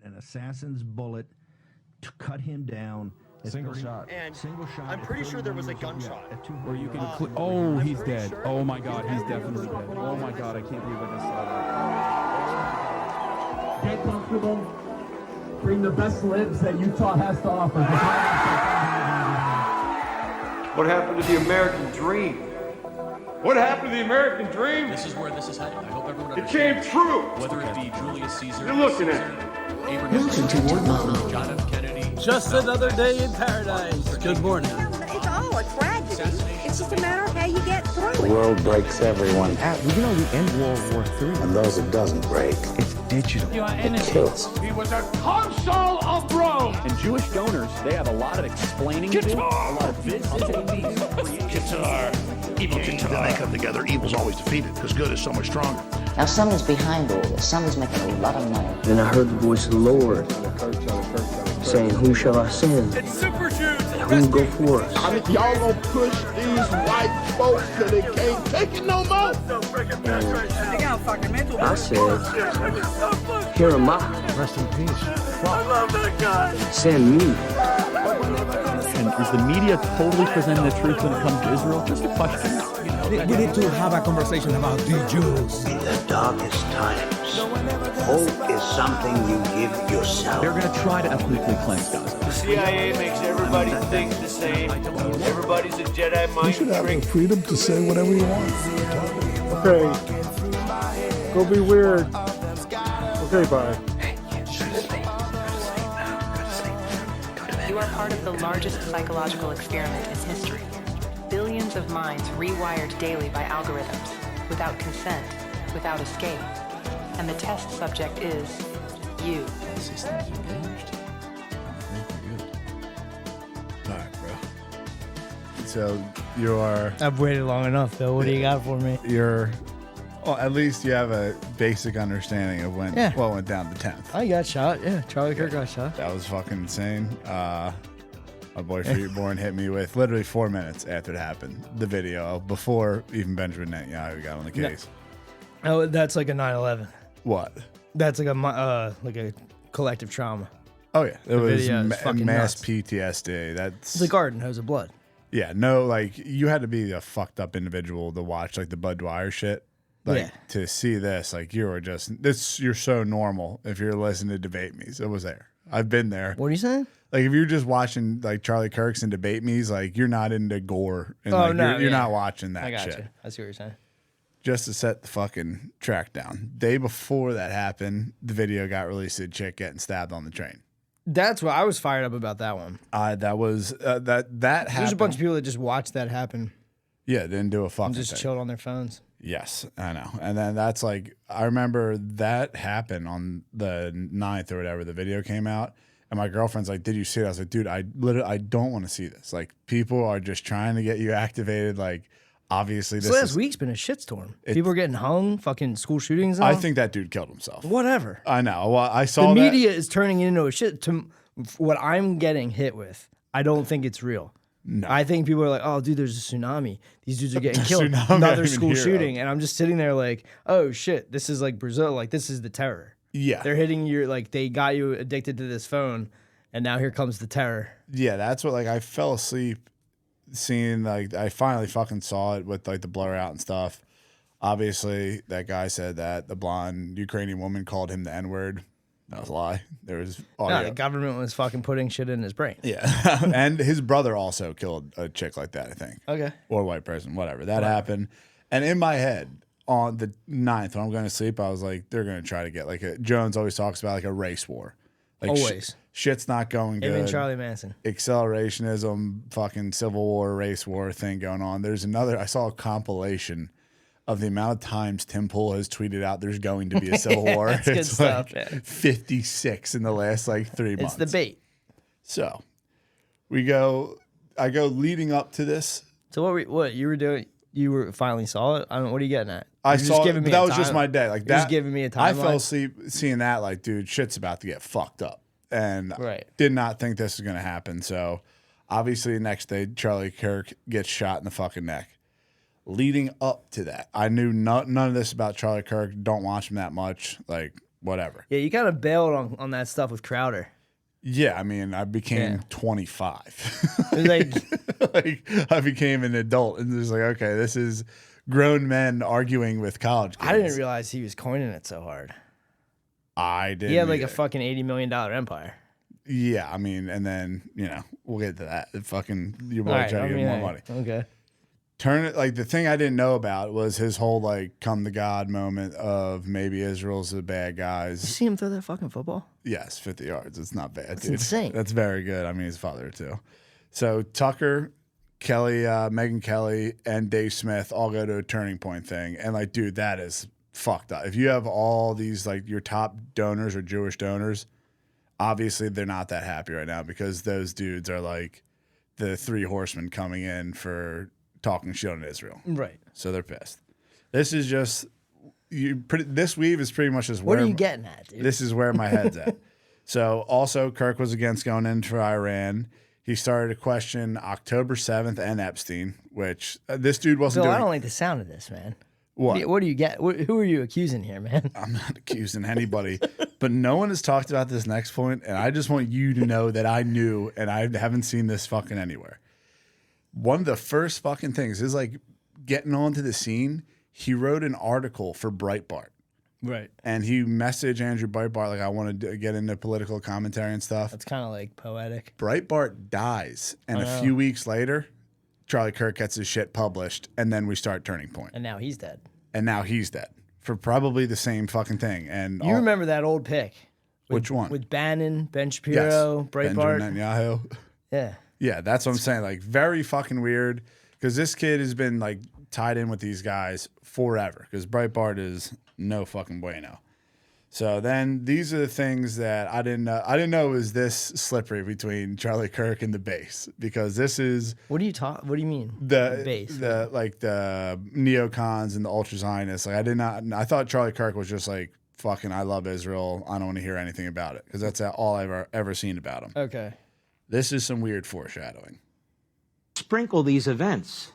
an assassin's bullet to cut him down. Single shot. And Single shot. I'm pretty sure there was a gunshot. Where you can. Oh, he's dead. Sure. Oh my God, he's definitely dead. Oh my God, I can't believe I just saw that. Get comfortable. Bring the best lives that Utah has to offer. What happened to the American dream? What happened to the American dream? This is where this is headed. I hope everyone It understands. came true. Whether it be Julius Caesar, You're looking at it. Abraham Lincoln, John F. Kennedy. Just another day in paradise. Good morning. It's all a tragedy. It's just a matter of how you get through The it. world breaks everyone. We can only end World War III. And those it doesn't break, It's digital. it kills. He was a consul of Rome. And Jewish donors, they have a lot of explaining to do, a lot of visiting these. Guitar. Evil guitar. Then they come together, evil's always defeated, because good is so much stronger. Now someone's behind all this. Someone's making a lot of money. Then I heard the voice of the Lord saying, "Who shall I send? It's Super Jews. Who will go for us?" I mean, y'all gonna push these white folks till they can't take it no more? I said, "Here am I. Rest in peace. I love that guy. Send me." And is the media totally presenting the truth when it comes to Israel? Just a question. We need to have a conversation about the Jews. In the darkest times, hope is something you give yourself. They're going to try to ethnically cleanse Gaza. The CIA makes everybody think the same. Everybody's a Jedi mind You should have the trick. freedom to say whatever you want. Okay. Go be weird. Okay, bye. You are part of the largest psychological experiment in history. Billions of minds rewired daily by algorithms, without consent, without escape. And the test subject is you. All right, bro. So you are. I've waited long enough, Phil. What do you got for me? You're. Well, at least you have a basic understanding of when what went down the 10th. I got shot. Yeah, Charlie Kirk got shot. That was fucking insane. My boy Freeborn hit me with literally 4 minutes after it happened. The video before even Benjamin Netanyahu got on the case. Oh, that's like a 9/11. What? That's like a collective trauma. Oh yeah, it was video is fucking mass nuts. PTSD. That's It's a garden hose of blood. yeah. No, like you had to be a fucked up individual to watch like the Bud Dwyer shit. Like to see this, like you were just this. You're so normal if you're listening to debate me's. It was there. I've been there. What are you saying? Like if you're just watching like Charlie Kirk's and debate me's, like you're not into gore and Oh, like, no, you're not watching that I got shit. you. I see what you're saying. Just to set the fucking track down. Day before that happened, the video got released of the chick getting stabbed on the train. That's what I was fired up about that one. That was that happened. There's a bunch of people that just watched that happen Yeah, didn't do a fucking and just thing. chilled on their phones. Yes, I know. And then that's like, I remember that happened on the 9th or whatever, the video came out. And my girlfriend's like, did you see it? I was like, dude, I don't want to see this. Like, people are just trying to get you activated. Like, obviously, this Last week's been a shitstorm. People are getting hung, fucking school shootings. And I all. think that dude killed himself. Whatever. I know. Well, I saw the that. media is turning it into a shit. To what I'm getting hit with, I don't think it's real. No. I think people are like, oh, dude, there's a tsunami. These dudes are getting killed. Tsunami, I Another didn't even school hear shooting. of. And I'm just sitting there like, oh, shit, this is like Brazil. Like, this is the terror. Yeah. They're hitting your, like, they got you addicted to this phone, and now here comes the terror. Yeah, that's what, like, I fell asleep seeing, like, I finally fucking saw it with, like, the blur out and stuff. Obviously, that guy said that the blonde Ukrainian woman called him the N-word. That was a lie. There was audio. No, the government was fucking putting shit in his brain. Yeah. And his brother also killed a chick like that, I think. Okay. Or a white person, whatever. That happened. And in my head, on the 9th, when I'm going to sleep, I was like, they're going to try to get like a, Jones always talks about like a race war. Like Always. Shit's not going good. Him and Charlie Manson. Accelerationism, fucking civil war, race war thing going on. There's another, I saw a compilation of the amount of times Tim Pool has tweeted out there's going to be a civil war. That's good It's stuff, like man. 56 in the last like 3 months. It's the bait. So I go leading up to this. So what you were doing? You were finally saw it. I don't know. What are you getting at? I You're saw just giving me that a was just time- my day. Like You're that. just giving me a timeline. I fell asleep seeing that. Like, dude, shit's about to get fucked up, and did not think this was gonna happen. So, obviously, the next day, Charlie Kirk gets shot in the fucking neck. Leading up to that, I knew none of this about Charlie Kirk. Don't watch him that much. Like, whatever. Yeah, you kind of bailed on that stuff with Crowder. Yeah, I mean, I became 25. Like, I became an adult, and it's like, okay, this is grown men arguing with college kids. I didn't realize he was coining it so hard. I didn't. He had like either. a fucking $80 million empire. Yeah, I mean, and then, we'll get to that. Your boy trying to get more money. Okay. Turn it, like, the thing I didn't know about was his whole, like, come to God moment of maybe Israel's the bad guys. You see him throw that fucking football? Yes, 50 yards. It's not bad, That's dude. insane. That's very good. I mean, his father, too. So Tucker, Kelly, Megyn Kelly, and Dave Smith all go to a Turning Point thing. And, like, dude, that is fucked up. If you have all these, like, your top donors or Jewish donors, obviously they're not that happy right now because those dudes are, like, the three horsemen coming in for talking shit on Israel. Right. So they're pissed. This is just this weave is pretty much just What where are you getting at, dude? This is where my head's at. So also Kirk was against going in for Iran. He started to question October 7th and Epstein, which this dude wasn't Bill, doing. I don't like the sound of this, man. What? What do you get? Who are you accusing here, man? I'm not accusing anybody, but no one has talked about this next point, and I just want you to know that I knew, and I haven't seen this fucking anywhere. One of the first fucking things is like getting onto the scene. He wrote an article for Breitbart. Right. And he messaged Andrew Breitbart, like, I want to get into political commentary and stuff. That's kind of like poetic. Breitbart dies. And a few weeks later, Charlie Kirk gets his shit published. And then we start Turning Point. And now he's dead. For probably the same fucking thing. And you remember that old pic? Which one? With Bannon, Ben Shapiro, Breitbart. Benjamin Netanyahu. Yeah. Yeah, that's what I'm saying. Like, very fucking weird. Because this kid has been, like, tied in with these guys forever. Because Breitbart is no fucking bueno. So then these are the things that I didn't know. I didn't know it was this slippery between Charlie Kirk and the base. Because this is... What do you mean? The base. The neocons and the ultra Zionists. Like, I thought Charlie Kirk was just like, fucking, I love Israel. I don't want to hear anything about it. Because that's all I've ever seen about him. Okay. This is some weird foreshadowing. Sprinkle these events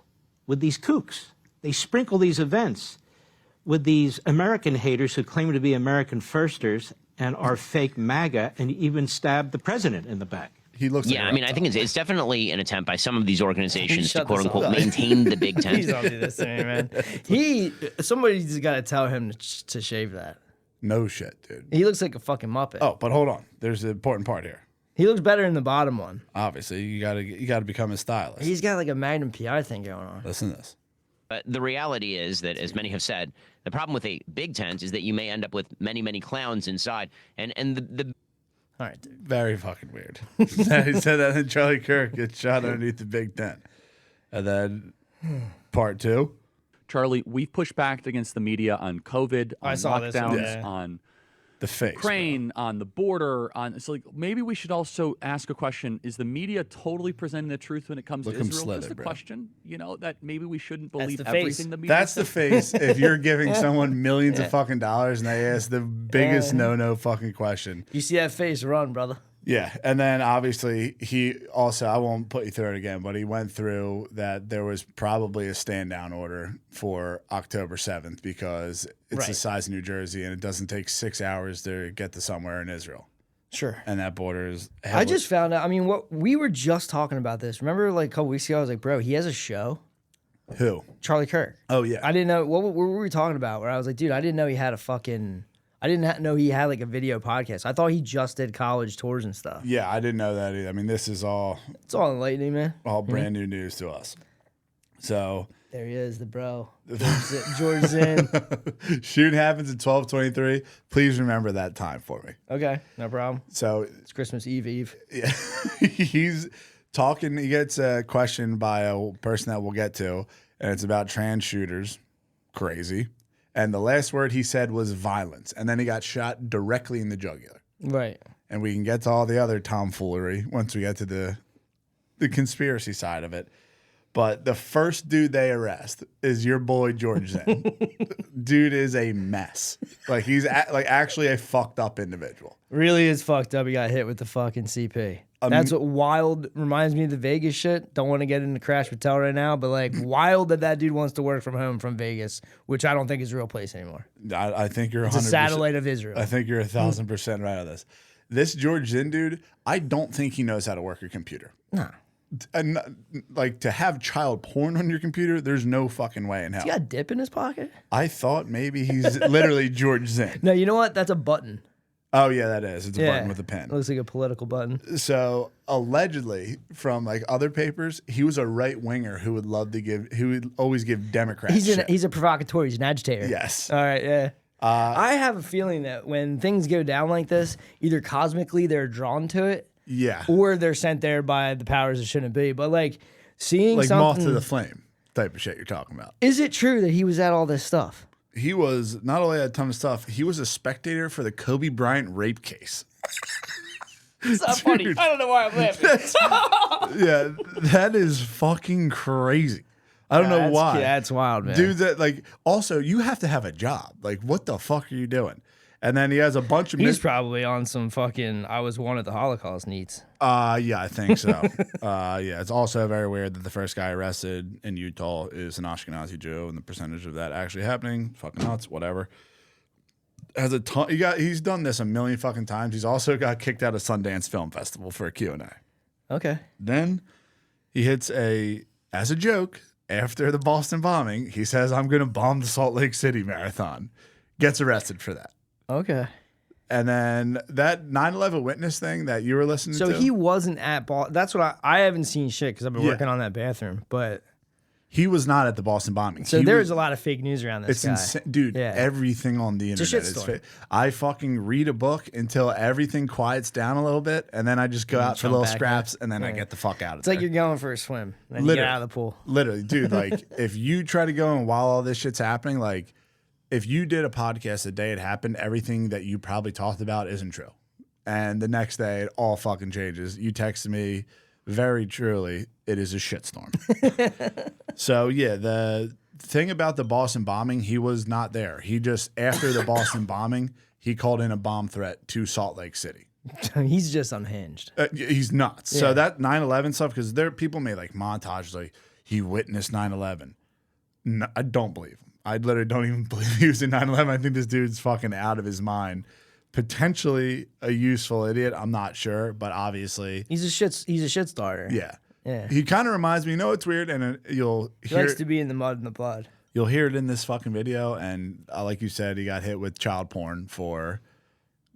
with these kooks. They sprinkle these events with these American haters who claim to be American firsters and are fake MAGA and even stab the president in the back. He looks. Yeah, I mean, I think it's definitely an attempt by some of these organizations to quote unquote maintain the Big Ten. Please don't do this to me, man. Somebody's got to tell him to shave that. No shit, dude. He looks like a fucking Muppet. Oh, but hold on. There's an important part here. He looks better in the bottom one. Obviously, you gotta become a stylist. He's got like a Magnum PI thing going on. Listen to this. But the reality is that, as many have said, the problem with a big tent is that you may end up with many, many clowns inside. And the all right, dude. Very fucking weird. He said that in Charlie Kirk gets shot underneath the Big Tent. And then part two. Charlie, we've pushed back against the media on COVID, on lockdowns, on the face, Ukraine, on the border. It's like maybe we should also ask a question: is the media totally presenting the truth when it comes to Israel? Just a question, that maybe we shouldn't believe everything the media. That's the face. If you're giving someone millions of fucking dollars and they ask the biggest no fucking question, you see that face, run, brother. Yeah, and then obviously he also, I won't put you through it again, but he went through that there was probably a stand-down order for October 7th because it's the size of New Jersey and it doesn't take 6 hours to get to somewhere in Israel. Sure. And that border is I just found out, what we were just talking about this. Remember like a couple weeks ago, I was like, bro, he has a show. Who? Charlie Kirk. Oh, yeah. I didn't know, what were we talking about? Where I was like, dude, I didn't know he had I didn't know he had like a video podcast. I thought he just did college tours and stuff. Yeah, I didn't know that either. I mean, this is all... It's all enlightening, man. All brand new news to us. So... There he is, the bro. George Zinn. Shooting happens at 12:23. Please remember that time for me. Okay, no problem. So... It's Christmas Eve. Yeah. He's talking... He gets questioned by a person that we'll get to, and it's about trans shooters. Crazy. And the last word he said was violence. And then he got shot directly in the jugular. Right. And we can get to all the other tomfoolery once we get to the conspiracy side of it. But the first dude they arrest is your boy George Zinn. Dude is a mess. Like he's like actually a fucked up individual. Really is fucked up. He got hit with the fucking CP. That's what wild reminds me of the Vegas shit. Don't want to get into Crash Patel right now, but like wild that dude wants to work from home from Vegas, which I don't think is a real place anymore. I think you're 100%. It's a satellite of Israel. I think you're 1,000% right on this. This George Zinn dude, I don't think he knows how to work a computer. No. And like to have child porn on your computer, there's no fucking way in hell. He got a dip in his pocket? I thought maybe he's literally George Zinn. No, you know what? That's a button. Oh yeah, that is. It's a button with a pen. It looks like a political button. So allegedly, from like other papers, he was a right winger who would always give Democrats. He's a provocateur. He's an agitator. Yes. All right. Yeah. I have a feeling that when things go down like this, either cosmically they're drawn to it. Yeah. Or they're sent there by the powers that shouldn't be. But like seeing like something, moth to the flame type of shit you're talking about. Is it true that he was at all this stuff? He was not only at a ton of stuff, he was a spectator for the Kobe Bryant rape case. It's not funny. I don't know why I'm laughing. Yeah, that is fucking crazy. I don't know why. That's wild, man. Dude, that like also you have to have a job. Like, what the fuck are you doing? And then he has a bunch of He's probably on some fucking I was one at the Holocaust needs. Yeah, I think so. Yeah, it's also very weird that the first guy arrested in Utah is an Ashkenazi Jew, and the percentage of that actually happening, fucking nuts, whatever. Has a ton. He's done this a million fucking times. He's also got kicked out of Sundance Film Festival for a Q&A. Okay. Then he hits as a joke, after the Boston bombing, he says, I'm going to bomb the Salt Lake City Marathon. Gets arrested for that. Okay. And then that 9/11 witness thing that you were listening to. So he wasn't at Boston. That's what I haven't seen shit because I've been working on that bathroom. But he was not at the Boston bombing. So there's a lot of fake news around this it's guy. Insane. Dude, everything on the internet is fake. I fucking read a book until everything quiets down a little bit, and then I just go out for little scraps, and then I get the fuck out of there. It's like you're going for a swim, and then you get out of the pool. Literally, dude, like, if you try to go in while all this shit's happening, like, if you did a podcast the day it happened, everything that you probably talked about isn't true. And the next day, it all fucking changes. You texted me, very truly, it is a shitstorm. So, yeah, the thing about the Boston bombing, he was not there. He just, after the Boston bombing, he called in a bomb threat to Salt Lake City. He's just unhinged. He's nuts. Yeah. So that 9/11 stuff, because there people made like montages like, he witnessed 9/11. No, I don't believe him. I literally don't even believe he was in 9/11. I think this dude's fucking out of his mind. Potentially a useful idiot. I'm not sure, but obviously he's a shit starter. Yeah. Yeah. He kind of reminds me. You know, it's weird, and you'll He hear likes it, to be in the mud and the blood. You'll hear it in this fucking video, and like you said, he got hit with child porn for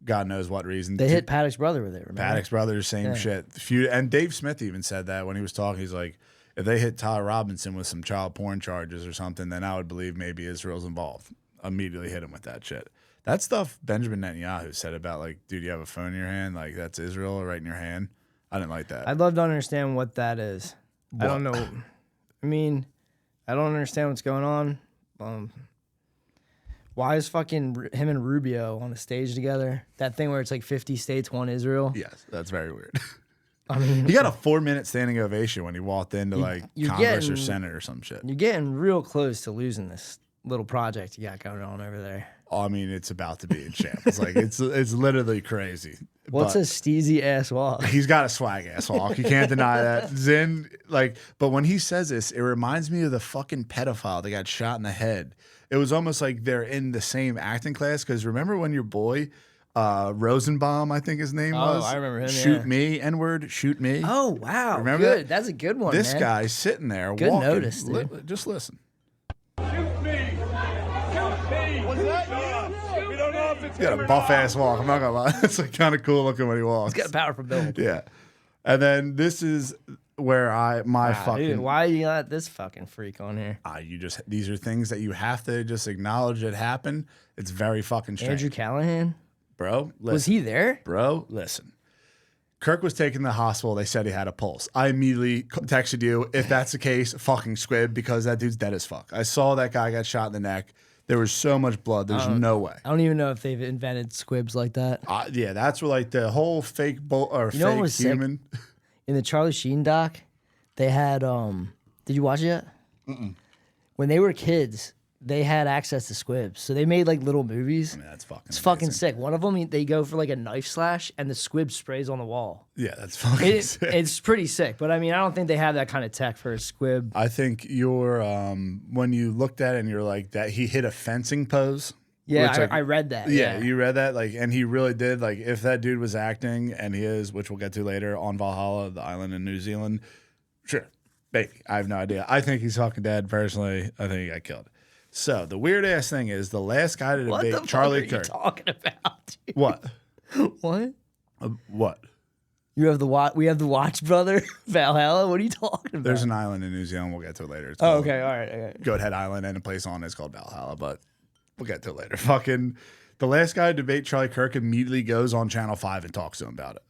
God knows what reason. They hit Paddock's brother with it. Remember? Paddock's brother, same shit. And Dave Smith even said that when he was talking. He's like, if they hit Tyler Robinson with some child porn charges or something, then I would believe maybe Israel's involved. Immediately hit him with that shit. That stuff Benjamin Netanyahu said about, like, dude, you have a phone in your hand, like, that's Israel right in your hand. I didn't like that. I'd love to understand what that is. What? I don't know. I mean, I don't understand what's going on. Why is fucking him and Rubio on a stage together? That thing where it's like 50 states, one Israel? Yes, that's very weird. I mean, he got a 4-minute standing ovation when he walked into Congress or Senate or some shit. You're getting real close to losing this little project you got going on over there. Oh, I mean, it's about to be in shambles. Like it's literally crazy. What's a steezy ass walk? He's got a swag ass walk. You can't deny that. Zinn, but when he says this, it reminds me of the fucking pedophile that got shot in the head. It was almost like they're in the same acting class. Because remember when your boy Rosenbaum, I think his name was. Oh, I remember him. Shoot me, N-word, shoot me. Oh wow, remember good. that? That's a good one. This man. guy's sitting there. Good walking. notice, dude. Just listen. Shoot me! Shoot me! Was that you? We don't know if it's He's got a buff ass walk. I'm not gonna lie. It's like kind of cool looking when he walks. He's got a powerful build. Yeah. And then this is where Dude, why you got this fucking freak on here? These are things that you have to just acknowledge that happen. It's very fucking strange. Andrew Callahan? Bro, listen. Was he there? Bro, listen. Kirk was taken to the hospital. They said he had a pulse. I immediately texted you, if that's the case, fucking squib, because that dude's dead as fuck. I saw that guy got shot in the neck. There was so much blood. There's no way. I don't even know if they've invented squibs like that. Yeah, that's where like the whole fake fake human. In the Charlie Sheen doc, they had Did you watch it yet? When they were kids, they had access to squibs, so they made like little movies. I mean, that's fucking. It's fucking sick. One of them, they go for like a knife slash, and the squib sprays on the wall. Yeah, that's fucking sick. It's pretty sick, but I mean, I don't think they have that kind of tech for a squib. I think you're when you looked at it and you're like that he hit a fencing pose. Yeah, like, I read that. Yeah, you read that, like, and he really did. Like, if that dude was acting, and he is, which we'll get to later, on Valhalla, the island in New Zealand, sure, maybe. I have no idea. I think he's fucking dead. Personally, I think he got killed. So the weird ass thing is the last guy to debate Charlie Kirk. What the fuck are you talking about? Dude? What? What? What? You have the we have the watch, brother. Valhalla. What are you talking about? There's an island in New Zealand. We'll get to it later. It's called, okay. All right. Okay. Goathead Island, and a place on it's called Valhalla, but we'll get to it later. Fucking the last guy to debate Charlie Kirk immediately goes on Channel 5 and talks to him about it.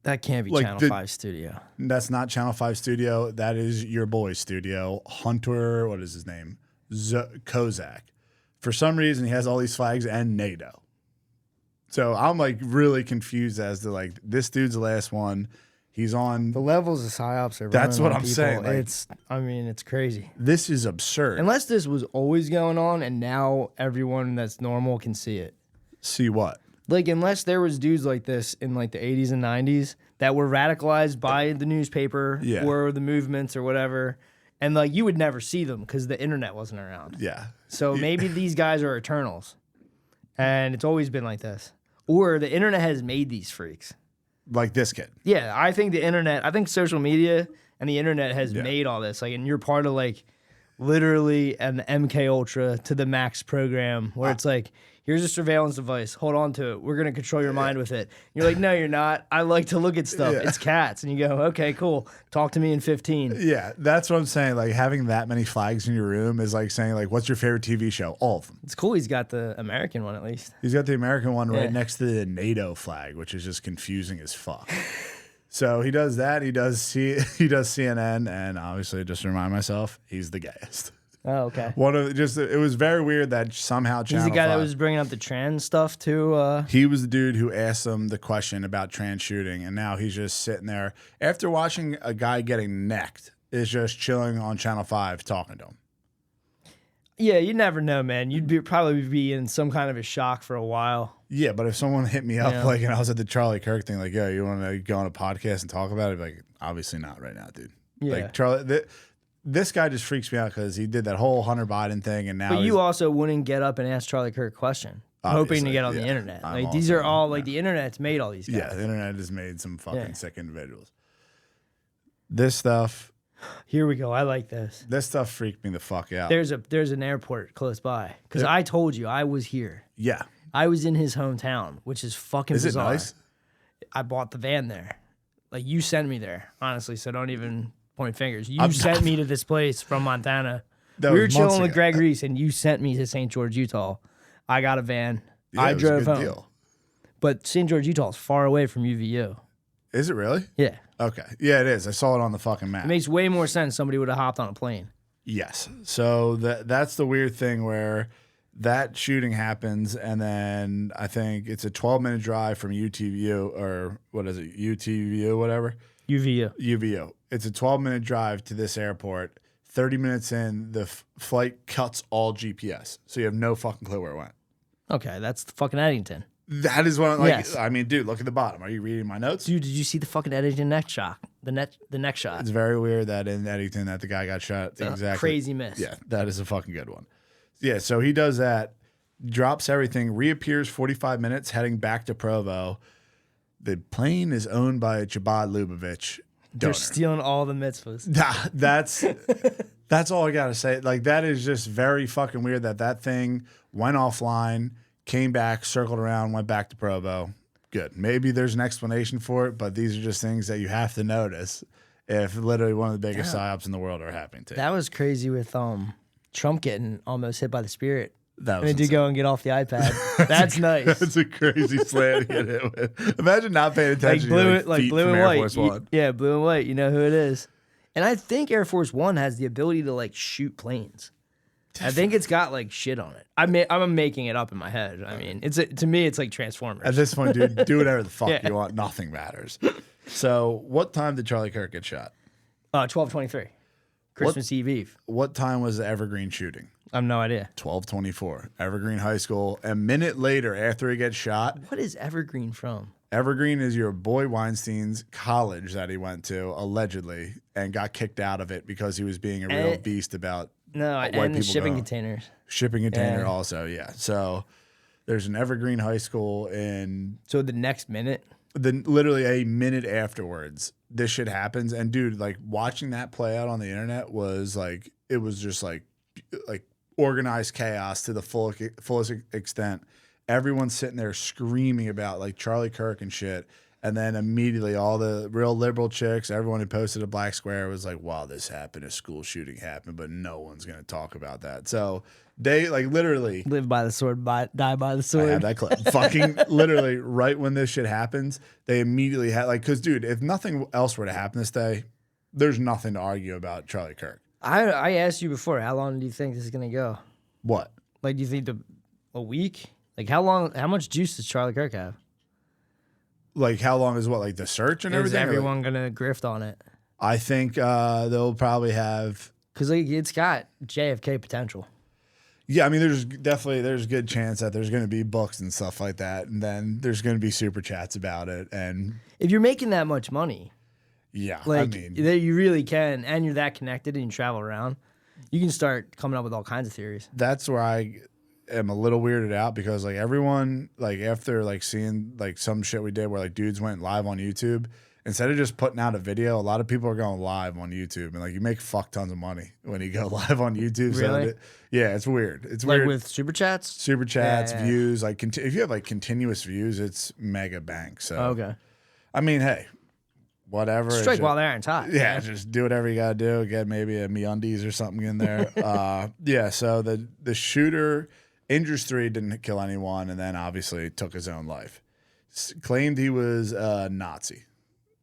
That can't be Channel 5 studio. That's not Channel 5 studio. That is your boy's studio. Hunter, what is his name? Kozak. For some reason, he has all these flags and NATO. So I'm like really confused as to like this dude's the last one. He's on the levels of psyops are. That's what I'm people. saying. Like, it's crazy. This is absurd. Unless this was always going on, and now everyone that's normal can see it. See what? Like, unless there was dudes like this in like the 80s and 90s that were radicalized by the newspaper or the movements or whatever. And like you would never see them because the internet wasn't around. Yeah. So maybe these guys are eternals, and it's always been like this. Or the internet has made these freaks. Like this kid. Yeah, I think the internet. I think social media and the internet has made all this. Like, and you're part of like literally an MK Ultra to the max program where it's like, here's a surveillance device. Hold on to it. We're going to control your mind with it. You're like, no, you're not. I like to look at stuff. It's cats. And you go, okay, cool. Talk to me in 15. Yeah, that's what I'm saying. Like, having that many flags in your room is like saying, like, what's your favorite TV show? All of them. It's cool he's got the American one at least. He's got the American one right next to the NATO flag, which is just confusing as fuck. So he does that. He does CNN, and obviously, just to remind myself, he's the gayest. Oh, okay. It was very weird that somehow Channel 5. He's the guy that was bringing up the trans stuff too. He was the dude who asked him the question about trans shooting, and now he's just sitting there after watching a guy getting necked, is just chilling on Channel 5 talking to him. Yeah, you never know, man. You'd probably be in some kind of a shock for a while. Yeah, but if someone hit me up like, and I was at the Charlie Kirk thing, like, yo, you want to go on a podcast and talk about it? I'd be like, obviously not right now, dude. Yeah. Like Charlie. This guy just freaks me out because he did that whole Hunter Biden thing, and now. But you also wouldn't get up and ask Charlie Kirk a question, hoping to get on the internet. Like these are all like the internet's made all these guys. Yeah, the internet has made some fucking sick individuals. This stuff. Here we go. I like this. This stuff freaked me the fuck out. There's an airport close by because I told you I was here. Yeah, I was in his hometown, which is fucking bizarre. Is it nice? I bought the van there. Like you sent me there, honestly. So don't even point fingers. You sent me to this place from Montana. We were chilling with Greg Reese, and you sent me to St. George, Utah. I got a van. Yeah, I drove home. Deal. But St. George, Utah is far away from UVU. Is it really? Yeah. Okay. Yeah, it is. I saw it on the fucking map. It makes way more sense somebody would have hopped on a plane. Yes. So that's the weird thing where that shooting happens, and then I think it's a 12-minute drive from UTVU, or what is it, UTVU, whatever? UVU. It's a 12-minute drive to this airport. 30 minutes in, the flight cuts all GPS. So you have no fucking clue where it went. Okay, that's fucking Eddington. That is what I'm like. Yes. I mean, dude, look at the bottom. Are you reading my notes? Dude, did you see the fucking Eddington neck shot? The neck shot. It's very weird that in Eddington that the guy got shot. It's exactly. Crazy miss. Yeah, that is a fucking good one. Yeah, so he does that, drops everything, reappears 45 minutes, heading back to Provo. The plane is owned by Chabad Lubavitch. They're stealing all the mitzvahs. That's all I gotta say. Like, that is just very fucking weird that thing went offline, came back, circled around, went back to Provo. Good. Maybe there's an explanation for it, but these are just things that you have to notice if literally one of the biggest psyops in the world are happening to you. That was crazy with Trump getting almost hit by the Spirit. That was and did go and get off the iPad. That's nice. That's a crazy slant to get hit with. Imagine not paying attention like blue and white. Force One. Yeah, blue and white. You know who it is. And I think Air Force One has the ability to like shoot planes. I think it's got like shit on it. I'm making it up in my head. I mean, to me, it's like Transformers. At this point, dude, do whatever the fuck you want. Nothing matters. So, what time did Charlie Kirk get shot? 12:23. Christmas Eve. What time was the Evergreen shooting? I have no idea. 12:24. Evergreen High School. A minute later, after he gets shot. What is Evergreen from? Evergreen is your boy Weinstein's college that he went to, allegedly, and got kicked out of it because he was being a real beast about white and people shipping going. containers. Shipping container also, yeah. So there's an Evergreen High School in... So the next minute? Literally a minute afterwards, this shit happens. And dude, like watching that play out on the internet was like, it was just like organized chaos to the fullest extent. Everyone's sitting there screaming about like Charlie Kirk and shit. And then immediately all the real liberal chicks, everyone who posted a black square was like, wow, this happened. A school shooting happened, but no one's going to talk about that. So they like literally live by the sword, die by the sword. I had that clip. Fucking literally right when this shit happens, they immediately had like, cause dude, if nothing else were to happen this day, there's nothing to argue about Charlie Kirk. I asked you before, how long do you think this is going to go? What? Like, do you think a week? Like, how much juice does Charlie Kirk have? Like, how long is what? Like, the search and everything? Is everyone going to grift on it? I think they'll probably have... Because like, it's got JFK potential. Yeah, I mean, there's a good chance that there's going to be books and stuff like that. And then there's going to be super chats about it. And if you're making that much money... Yeah, like, I mean... You really can, and you're that connected and you travel around, you can start coming up with all kinds of theories. That's where I am a little weirded out because like everyone like after like seeing like some shit we did where like dudes went live on YouTube, instead of just putting out a video, a lot of people are going live on YouTube and like you make fuck tons of money when you go live on YouTube. Really? So yeah, it's weird. It's like weird with super chats, yeah. Views. Like if you have like continuous views, it's mega bank. So okay. I mean, hey, whatever. Strike while the iron's hot. Yeah, just do whatever you gotta do. Get maybe a MeUndies or something in there. Yeah. So the shooter injures 3, didn't kill anyone, and then obviously took his own life. Claimed he was a Nazi.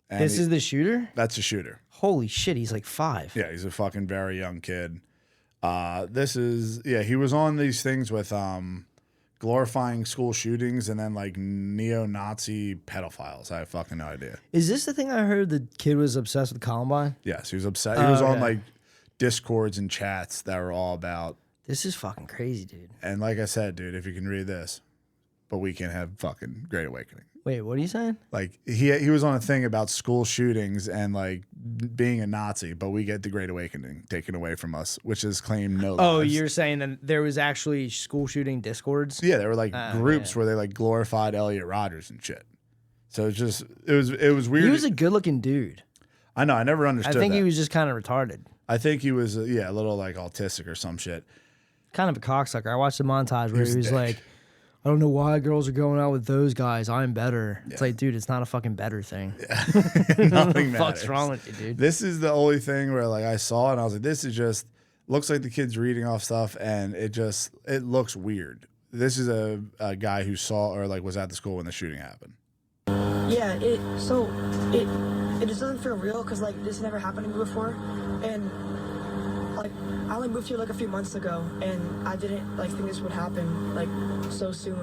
And this is the shooter? That's the shooter. Holy shit, he's like 5. Yeah, he's a fucking very young kid. He was on these things with glorifying school shootings and then like neo-Nazi pedophiles. I have fucking no idea. Is this the thing I heard the kid was obsessed with Columbine? Yes, he was obsessed. He was on like discords and chats that were all about... This is fucking crazy, dude. And like I said, dude, if you can read this, but we can have fucking Great Awakening. Wait, what are you saying? Like he was on a thing about school shootings and like being a Nazi, but we get the Great Awakening taken away from us, which is claimed no lives. Oh, you're saying that there was actually school shooting discords? Yeah, there were like groups where they like glorified Elliot Rodgers and shit. So it's just it was weird. He was a good looking dude. I know, I never understood. I think that. he was just kind of retarded. I think he was a little like autistic or some shit. Kind of a cocksucker. I watched the montage where he was like, I don't know why girls are going out with those guys. I'm better. Yeah. It's like, dude, it's not a fucking better thing. Yeah. Nothing what the matters. fuck's wrong with you, dude? This is the only thing where like I saw it and I was like, this is just looks like the kid's reading off stuff and it looks weird. This is a guy who saw or like was at the school when the shooting happened. Yeah, it just doesn't feel real because like this never happened to me before, and like I only moved here like a few months ago, and I didn't like think this would happen like so soon.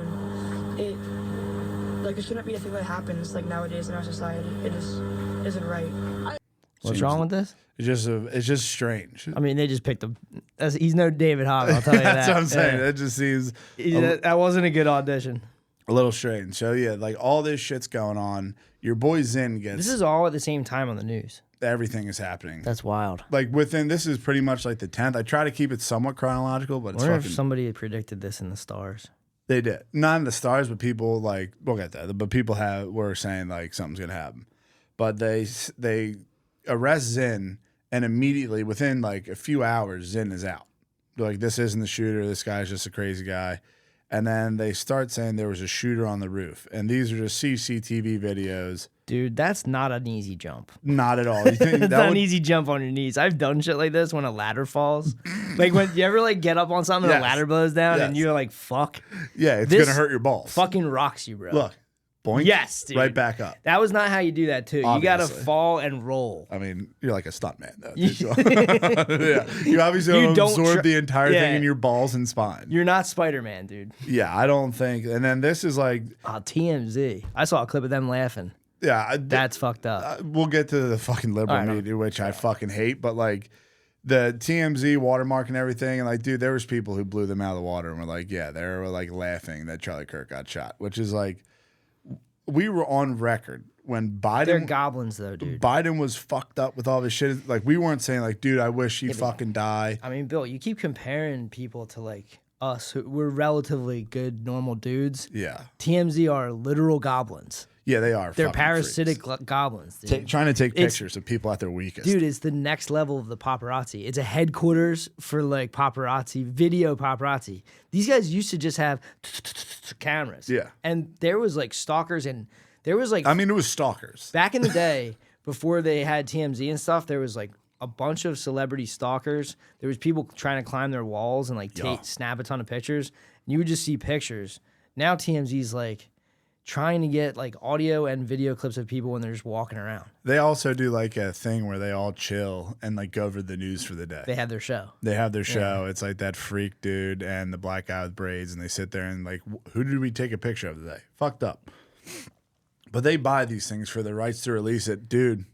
It shouldn't be a thing that happens like nowadays in our society. It just isn't right. What's wrong with this? It's just strange. I mean, they just picked him. He's no David Hogg, I'll tell you that. That's what I'm saying. That just seems that wasn't a good audition. A little strange. So yeah, like all this shit's going on. Your boy Zin gets. This is all at the same time on the news. Everything is happening. That's wild. Like this is pretty much like the 10th. I try to keep it somewhat chronological, but it's wonder fucking. If somebody had predicted this in the stars. They did. Not in the stars, but people like we'll get that. But people were saying like something's gonna happen. But they arrest Zin and immediately within like a few hours, Zin is out. They're like, this isn't the shooter. This guy's just a crazy guy. And then they start saying there was a shooter on the roof. And these are just CCTV videos. Dude, that's not an easy jump. Not at all. You think that's not an easy jump on your knees. I've done shit like this when a ladder falls. Like when you ever like get up on something and a ladder blows down and you're like, fuck. Yeah, it's going to hurt your balls. Fucking rocks you, bro. Look. Boink. Yes, dude. Right back up. That was not how you do that, too. Obviously. You got to fall and roll. I mean, you're like a stuntman, though. Yeah. You obviously don't absorb the entire thing in your balls and spine. You're not Spider-Man, dude. Yeah, I don't think. And then this is like... TMZ. I saw a clip of them laughing. Yeah. That's fucked up. We'll get to the fucking liberal media, which I fucking hate. But like, the TMZ watermark and everything, and like, dude, there was people who blew them out of the water and were like, yeah, they were like laughing that Charlie Kirk got shot, which is like, we were on record when Biden. They're goblins though, dude. Biden was fucked up with all this shit. Like, we weren't saying like, dude, I wish he'd fucking die. I mean, Bill, you keep comparing people to like us, who we're relatively good, normal dudes. Yeah. TMZ are literal goblins. Yeah, they are. They're parasitic goblins. Dude. Trying to take pictures of people at their weakest. Dude, it's the next level of the paparazzi. It's a headquarters for like paparazzi, video paparazzi. These guys used to just have cameras. Yeah. And there was like stalkers and there was like... I mean, it was stalkers. Back in the day, before they had TMZ and stuff, there was like a bunch of celebrity stalkers. There was people trying to climb their walls and like snap a ton of pictures. And you would just see pictures. Now TMZ's like... trying to get like audio and video clips of people when they're just walking around. They also do like a thing where they all chill and like go over the news for the day. They have their show. They have their show. It's like that freak dude and the black guy with braids, and they sit there and like, who did we take a picture of today? Fucked up. But they buy these things for the rights to release it, dude.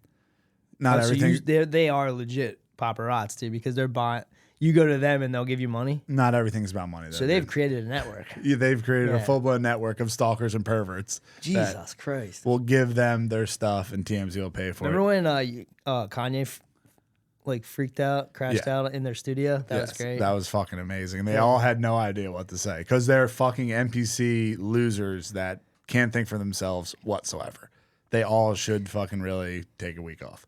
Not everything. They are legit paparazzi, dude, because they're buying. You go to them and they'll give you money. Not everything's about money, though. So they've created a network. Yeah, they've created a full-blown network of stalkers and perverts. Jesus Christ. We'll give them their stuff, and TMZ will pay for it. Remember when Kanye like freaked out, crashed out in their studio? That was great. That was fucking amazing. And they all had no idea what to say because they're fucking NPC losers that can't think for themselves whatsoever. They all should fucking really take a week off.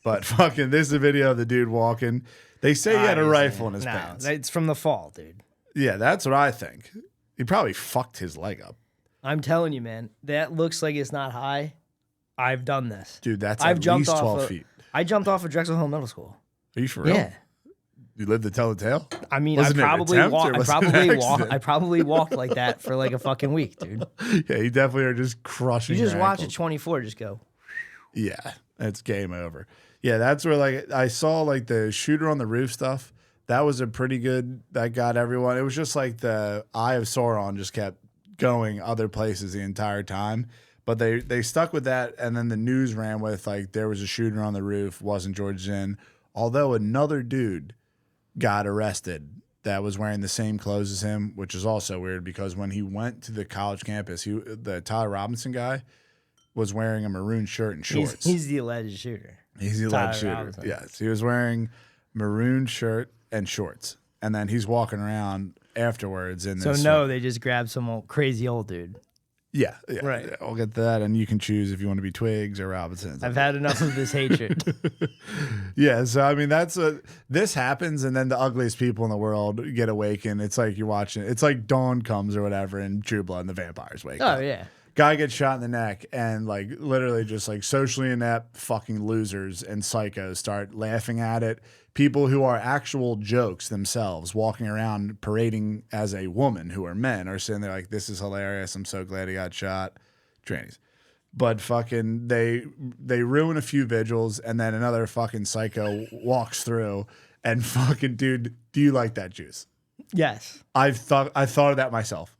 But fucking, this is a video of the dude walking. They say he had a rifle in his pants. It's from the fall, dude. Yeah, that's what I think. He probably fucked his leg up. I'm telling you, man, that looks like it's not high. I've done this. Dude, that's at least 12 feet. I jumped off of Drexel Hill Middle School. Are you for real? Yeah. You lived to tell the tale? I mean, I probably walked like that for like a fucking week, dude. Yeah, you definitely are just crushing. You just your watch ankles. at 24, just go. Yeah, it's game over. Yeah, that's where like I saw like the shooter on the roof stuff. That was a pretty good. That got everyone. It was just like the Eye of Sauron just kept going other places the entire time. But they stuck with that, and then the news ran with like there was a shooter on the roof. Wasn't George Zinn. Although another dude got arrested that was wearing the same clothes as him, which is also weird because when he went to the college campus, the Tyler Robinson guy was wearing a maroon shirt and shorts. He's the alleged shooter. He's the alleged shooter. Robinson. Yes, he was wearing maroon shirt and shorts, and then he's walking around afterwards. They just grabbed some old, crazy old dude. Yeah, right. Yeah, I'll get to that, and you can choose if you want to be Twigs or Robinsons. I've had enough of this hatred. Yeah, so I mean this happens, and then the ugliest people in the world get awakened. It's like you're watching. It's like dawn comes or whatever, and True Blood and the vampires wake up. Oh yeah. Guy gets shot in the neck, and like literally just like socially inept fucking losers and psychos start laughing at it. People who are actual jokes themselves walking around parading as a woman who are men are sitting there like, this is hilarious. I'm so glad he got shot. Trannies. But fucking they ruin a few vigils, and then another fucking psycho walks through and fucking, dude, do you like that juice? Yes. I thought of that myself.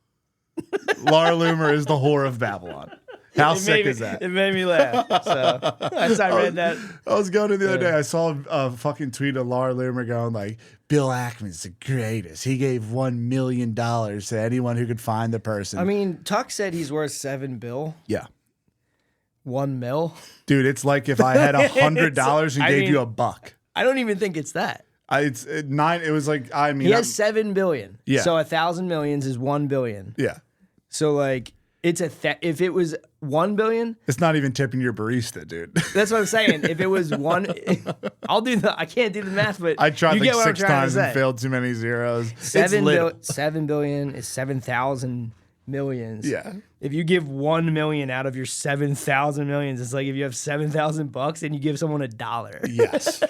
Laura Loomer is the whore of Babylon. How sick is that? It made me laugh. So as I read that. I was going to the other day. I saw a fucking tweet of Laura Loomer going like, Bill Ackman's the greatest. He gave $1 million to anyone who could find the person. I mean, Tuck said he's worth $7 billion. Yeah. $1 million. Dude, it's like if I had $100 and gave you $1. I don't even think it's that. It was like, I mean, he has $7 billion. Yeah. So 1,000 millions is $1 billion. Yeah. So like it's if it was $1 billion, it's not even tipping your barista, dude. That's what I'm saying. If it was one, I can't do the math, but I tried like 6 times and failed too many zeros. $7 billion is 7,000 millions. Yeah. If you give 1 million out of your 7,000 millions, it's like if you have $7,000 and you give someone $1. Yes.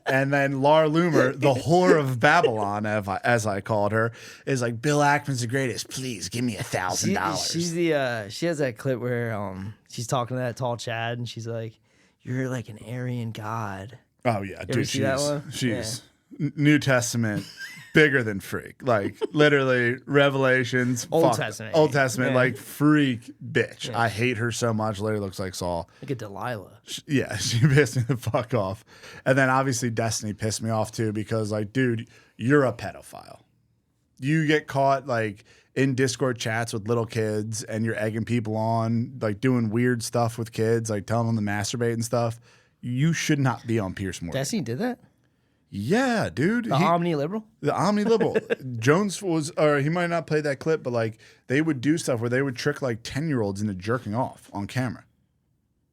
And then Laura Loomer, the whore of Babylon, as I called her, is like, Bill Ackman's the greatest. Please give me $1,000. She has that clip where she's talking to that tall Chad, and she's like, "You're like an Aryan god." Oh yeah, dude. See that one? New Testament, bigger than freak. Like literally Revelations, Old Testament. Old Testament, Yeah. like freak bitch. Yeah. I hate her so much. Literally looks like Saul. Look at Delilah. Yeah, she pissed me the fuck off. And then obviously Destiny pissed me off too because like, dude, you're a pedophile. You get caught like in Discord chats with little kids and you're egging people on, like doing weird stuff with kids, like telling them to masturbate and stuff. You should not be on Pierce Morgan. Destiny did that? Yeah, dude. The omni-liberal? The omni-liberal. Jones was, or he might not play that clip, but like they would do stuff where they would trick like 10-year-olds into jerking off on camera.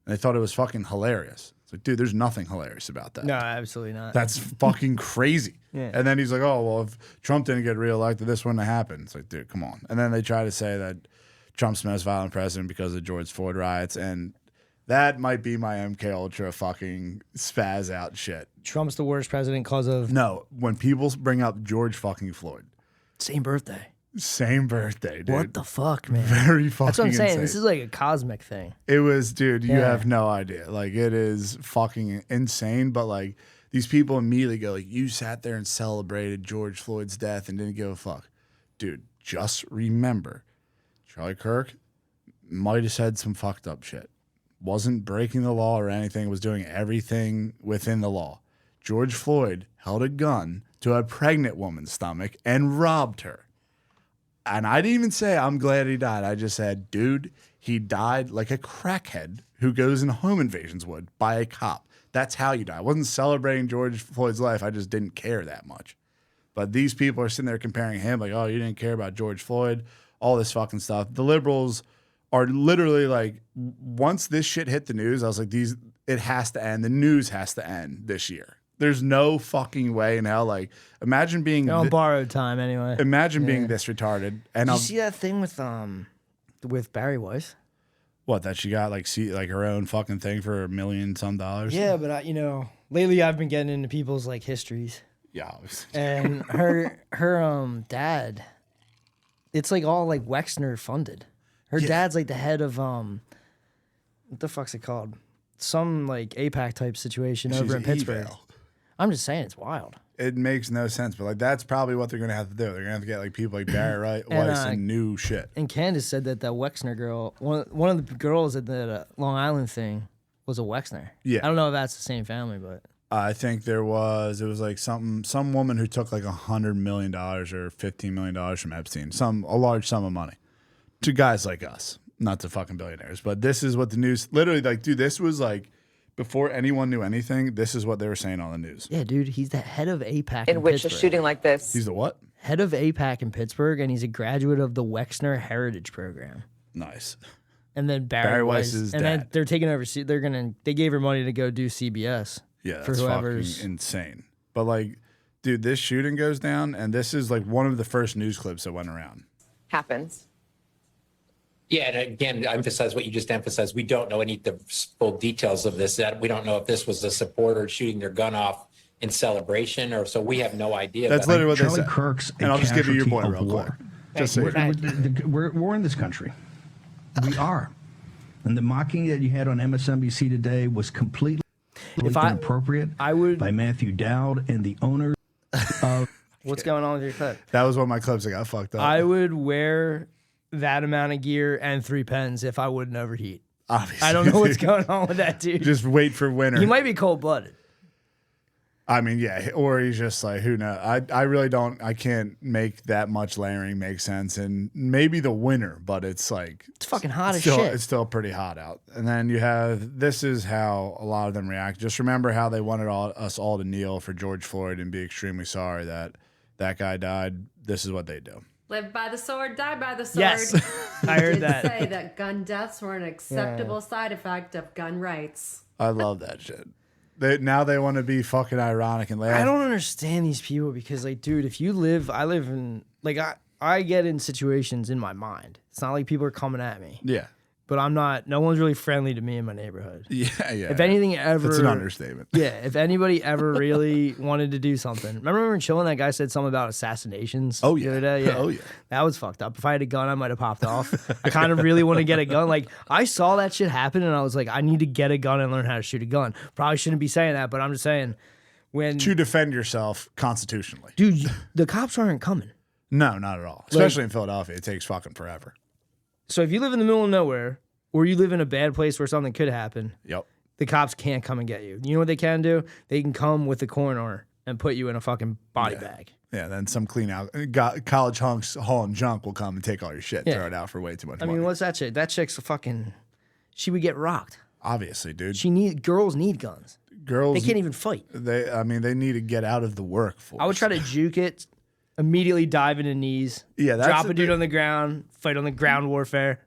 And they thought it was fucking hilarious. It's like, dude, there's nothing hilarious about that. No, absolutely not. That's fucking crazy. Yeah. And then he's like, oh, well, if Trump didn't get reelected, this wouldn't have happened. It's like, dude, come on. And then they try to say that Trump's the most violent president because of the George Floyd riots. And that might be my MK Ultra fucking spaz out shit. Trump's the worst president because of... No, when people bring up George fucking Floyd. Same birthday. Same birthday, dude. What the fuck, man? Very fucking That's what I'm saying. insane. This is like a cosmic thing. It was, dude, you Yeah. have no idea. Like, it is fucking insane. But, like, these people immediately go, like, you sat there and celebrated George Floyd's death and didn't give a fuck. Dude, just remember, Charlie Kirk might have said some fucked up shit. Wasn't breaking the law or anything, was doing everything within the law. George Floyd held a gun to a pregnant woman's stomach and robbed her. And I didn't even say, I'm glad he died. I just said, dude, he died like a crackhead who goes in home invasions would by a cop. That's how you die. I wasn't celebrating George Floyd's life. I just didn't care that much. But these people are sitting there comparing him like, oh, you didn't care about George Floyd, all this fucking stuff. The liberals are literally like, once this shit hit the news, I was like, it has to end. The news has to end this year. There's no fucking way in hell. Like, imagine being They're on borrowed time anyway. Imagine being this retarded. And Did you see that thing with Barry Weiss? What, that she got like her own fucking thing for $1 million some dollars? Yeah, but lately I've been getting into people's like histories. Yeah, and her dad, it's like all like Wexner funded. Her dad's like the head of what the fuck's it called? Some like APAC type situation over in Pittsburgh. Evil. I'm just saying it's wild. It makes no sense, but like that's probably what they're gonna have to do. They're gonna have to get like people like Barry Weiss and new shit. And Candace said that Wexner girl, one of the girls at the Long Island thing, was a Wexner. Yeah, I don't know if that's the same family, but I think it was like some woman who took like $100 million or $15 million from Epstein, a large sum of money, to guys like us, not to fucking billionaires. But this is what the news literally like, dude. This was like. Before anyone knew anything, this is what they were saying on the news. Yeah, dude, he's the head of APAC in which Pittsburgh. A shooting like this. He's the what? Head of APAC in Pittsburgh, and he's a graduate of the Wexner Heritage Program. Nice. And then Barry Weiss is and dad. then they're taking over. They gave her money to go do CBS. Yeah, for that's whoever's fucking insane. But like, dude, this shooting goes down, and this is like one of the first news clips that went around. Happens. Yeah, and again, I emphasize what you just emphasized. We don't know any of the full details of this. That we don't know if this was a supporter shooting their gun off in celebration, or so we have no idea. That's literally what Charlie they said. Kirk's And I'll just give you your point real war. quick. Just so we're in this country. We are. And the mocking that you had on MSNBC today was completely inappropriate by Matthew Dowd and the owner of... What's going on with your clip? That was one of my clips that got fucked up. I would wear that amount of gear and 3 pens if I wouldn't overheat. Obviously. I don't know what's going on with that dude. Just wait for winter. He might be cold-blooded. I mean, yeah, or he's just like, who knows? I really don't, I can't make that much layering make sense. And maybe the winter, but it's like... It's fucking hot as shit. shit. It's still pretty hot out. And then you have, this is how a lot of them react. Just remember how they wanted us all to kneel for George Floyd and be extremely sorry that that guy died. This is what they do. Live by the sword, die by the sword. Yes, I heard that. Say that gun deaths were an acceptable side effect of gun rights. I love that shit. Now they want to be fucking ironic and laugh. I don't understand these people because, like, dude, if you live, I live in, like, I get in situations in my mind. It's not like people are coming at me. Yeah. But I'm not, no one's really friendly to me in my neighborhood. Yeah. If anything ever. It's an understatement. Yeah. If anybody ever really wanted to do something. Remember when we were chilling, that guy said something about assassinations? Oh, yeah. The other day? Yeah. Oh, yeah. That was fucked up. If I had a gun, I might have popped off. I kind of really want to get a gun. Like, I saw that shit happen and I was like, I need to get a gun and learn how to shoot a gun. Probably shouldn't be saying that, but I'm just saying, to defend yourself constitutionally. Dude, the cops aren't coming. No, not at all. Especially in Philadelphia. It takes fucking forever. So if you live in the middle of nowhere or you live in a bad place where something could happen, the cops can't come and get you. You know what they can do? They can come with the coroner and put you in a fucking body bag. Yeah, then some clean out college hunks hauling junk will come and take all your shit, throw it out for way too much money. I mean, what's that chick? That chick's a fucking... She would get rocked. Obviously, dude. Girls need guns. Girls... They can't even fight. They need to get out of the workforce. I would try to juke it, immediately dive into knees, drop a dude on the ground, fight on the ground warfare.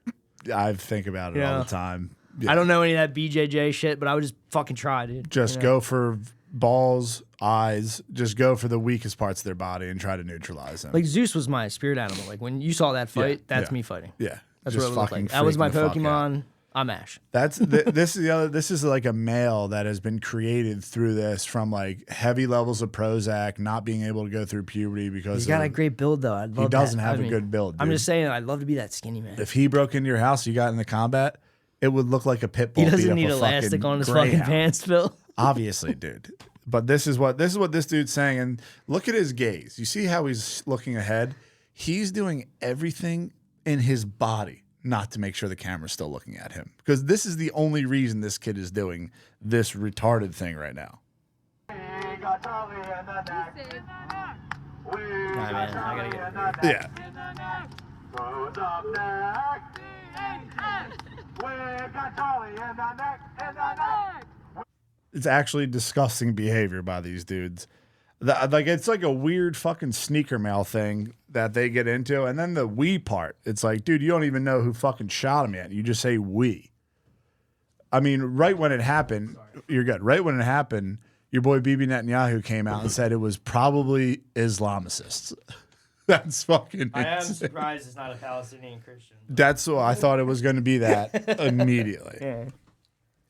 I think about it all the time. Yeah. I don't know any of that BJJ shit, but I would just fucking try, dude. Just go for balls, eyes, just go for the weakest parts of their body and try to neutralize them. Like Zeus was my spirit animal. Like when you saw that fight, that's me fighting. Yeah. That's what it looked like. That was my Pokemon. I'm Ash. That's this is the other. This is like a male that has been created through this from like heavy levels of Prozac, not being able to go through puberty because he's got a great build though. I'd love he doesn't have a good build. Dude. I'm just saying, I'd love to be that skinny man. If he broke into your house, you got into combat, it would look like a pit bull. He doesn't need elastic on his fucking pants, Phil. Obviously, dude. But this is what this dude's saying, and look at his gaze. You see how he's looking ahead? He's doing everything in his body not to make sure the camera's still looking at him. Because this is the only reason this kid is doing this retarded thing right now. Yeah. It's actually disgusting behavior by these dudes. Like it's like a weird fucking sneaker mail thing that they get into, and then the we part. It's like, dude, you don't even know who fucking shot him yet. You just say we. I mean, right when it happened, you're good. Right when it happened, your boy Bibi Netanyahu came out and said it was probably Islamicists. That's fucking. I am surprised it's not a Palestinian Christian. That's what I thought it was going to be. That immediately. Yeah.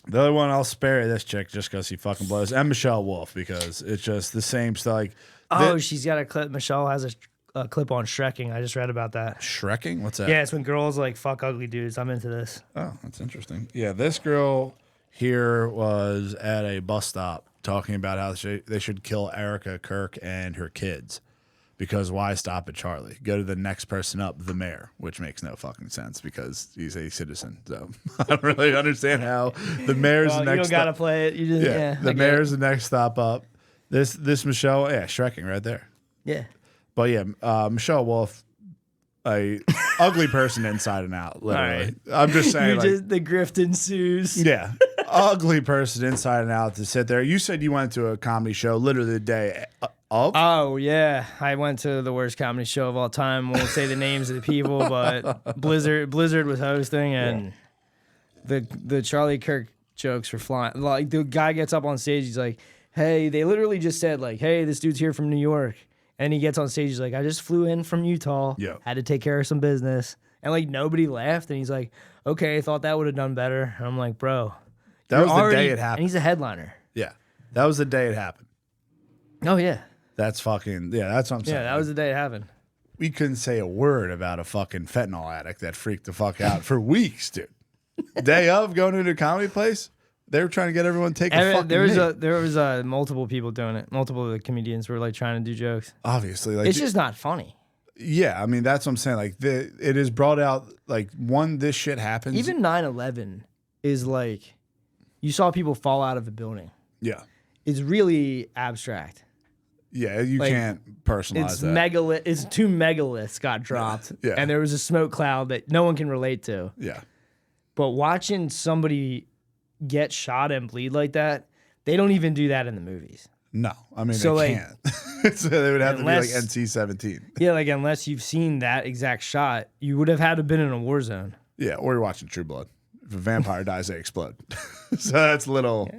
The other one, I'll spare this chick just because he fucking blows. And Michelle Wolf, because it's just the same stuff. Like, she's got a clip. Michelle has a clip on Shrekking. I just read about that. Shrekking? What's that? Yeah, it's when girls like fuck ugly dudes. I'm into this. Oh, that's interesting. Yeah, this girl here was at a bus stop talking about how they should kill Erica Kirk and her kids. Because why stop at Charlie? Go to the next person up, the mayor, which makes no fucking sense because he's a citizen. So I don't really understand how the mayor's the next. You don't gotta play it. You just the mayor's the next stop up. This Michelle, Shrekking right there. Yeah. But yeah, Michelle Wolf, a ugly person inside and out. Literally, right. I'm just saying. The grift ensues. Yeah. Ugly person inside and out to sit there. You said you went to a comedy show literally the day of. Oh yeah, I went to the worst comedy show of all time. Won't say the names of the people, but Blizzard was hosting, and the Charlie Kirk jokes were flying. Like the guy gets up on stage, he's like, "Hey," they literally just said like, "Hey, this dude's here from New York," and he gets on stage, he's like, "I just flew in from Utah, had to take care of some business," and like nobody laughed, and he's like, "Okay, I thought that would have done better." And I'm like, "Bro, that was the day it happened." And he's a headliner. Yeah, that was the day it happened. Oh yeah. That's fucking, that's what I'm saying. Yeah, that was the day it happened. We couldn't say a word about a fucking fentanyl addict that freaked the fuck out for weeks, dude. Day of going to a comedy place, they were trying to get everyone to take a fucking There was multiple people doing it. Multiple of the comedians were like trying to do jokes. Obviously. Like, it's just not funny. Yeah, I mean, that's what I'm saying. Like, it is brought out, like, this shit happens. Even 9/11 is like, you saw people fall out of a building. Yeah. It's really abstract. Yeah, you can't personalize that. It's 2 megaliths got dropped, and there was a smoke cloud that no one can relate to. Yeah. But watching somebody get shot and bleed like that, they don't even do that in the movies. No, I mean, they can't. So they would have to be like NC-17. Yeah, like unless you've seen that exact shot, you would have had to been in a war zone. Yeah, or you're watching True Blood. If a vampire dies, they explode. So that's a little,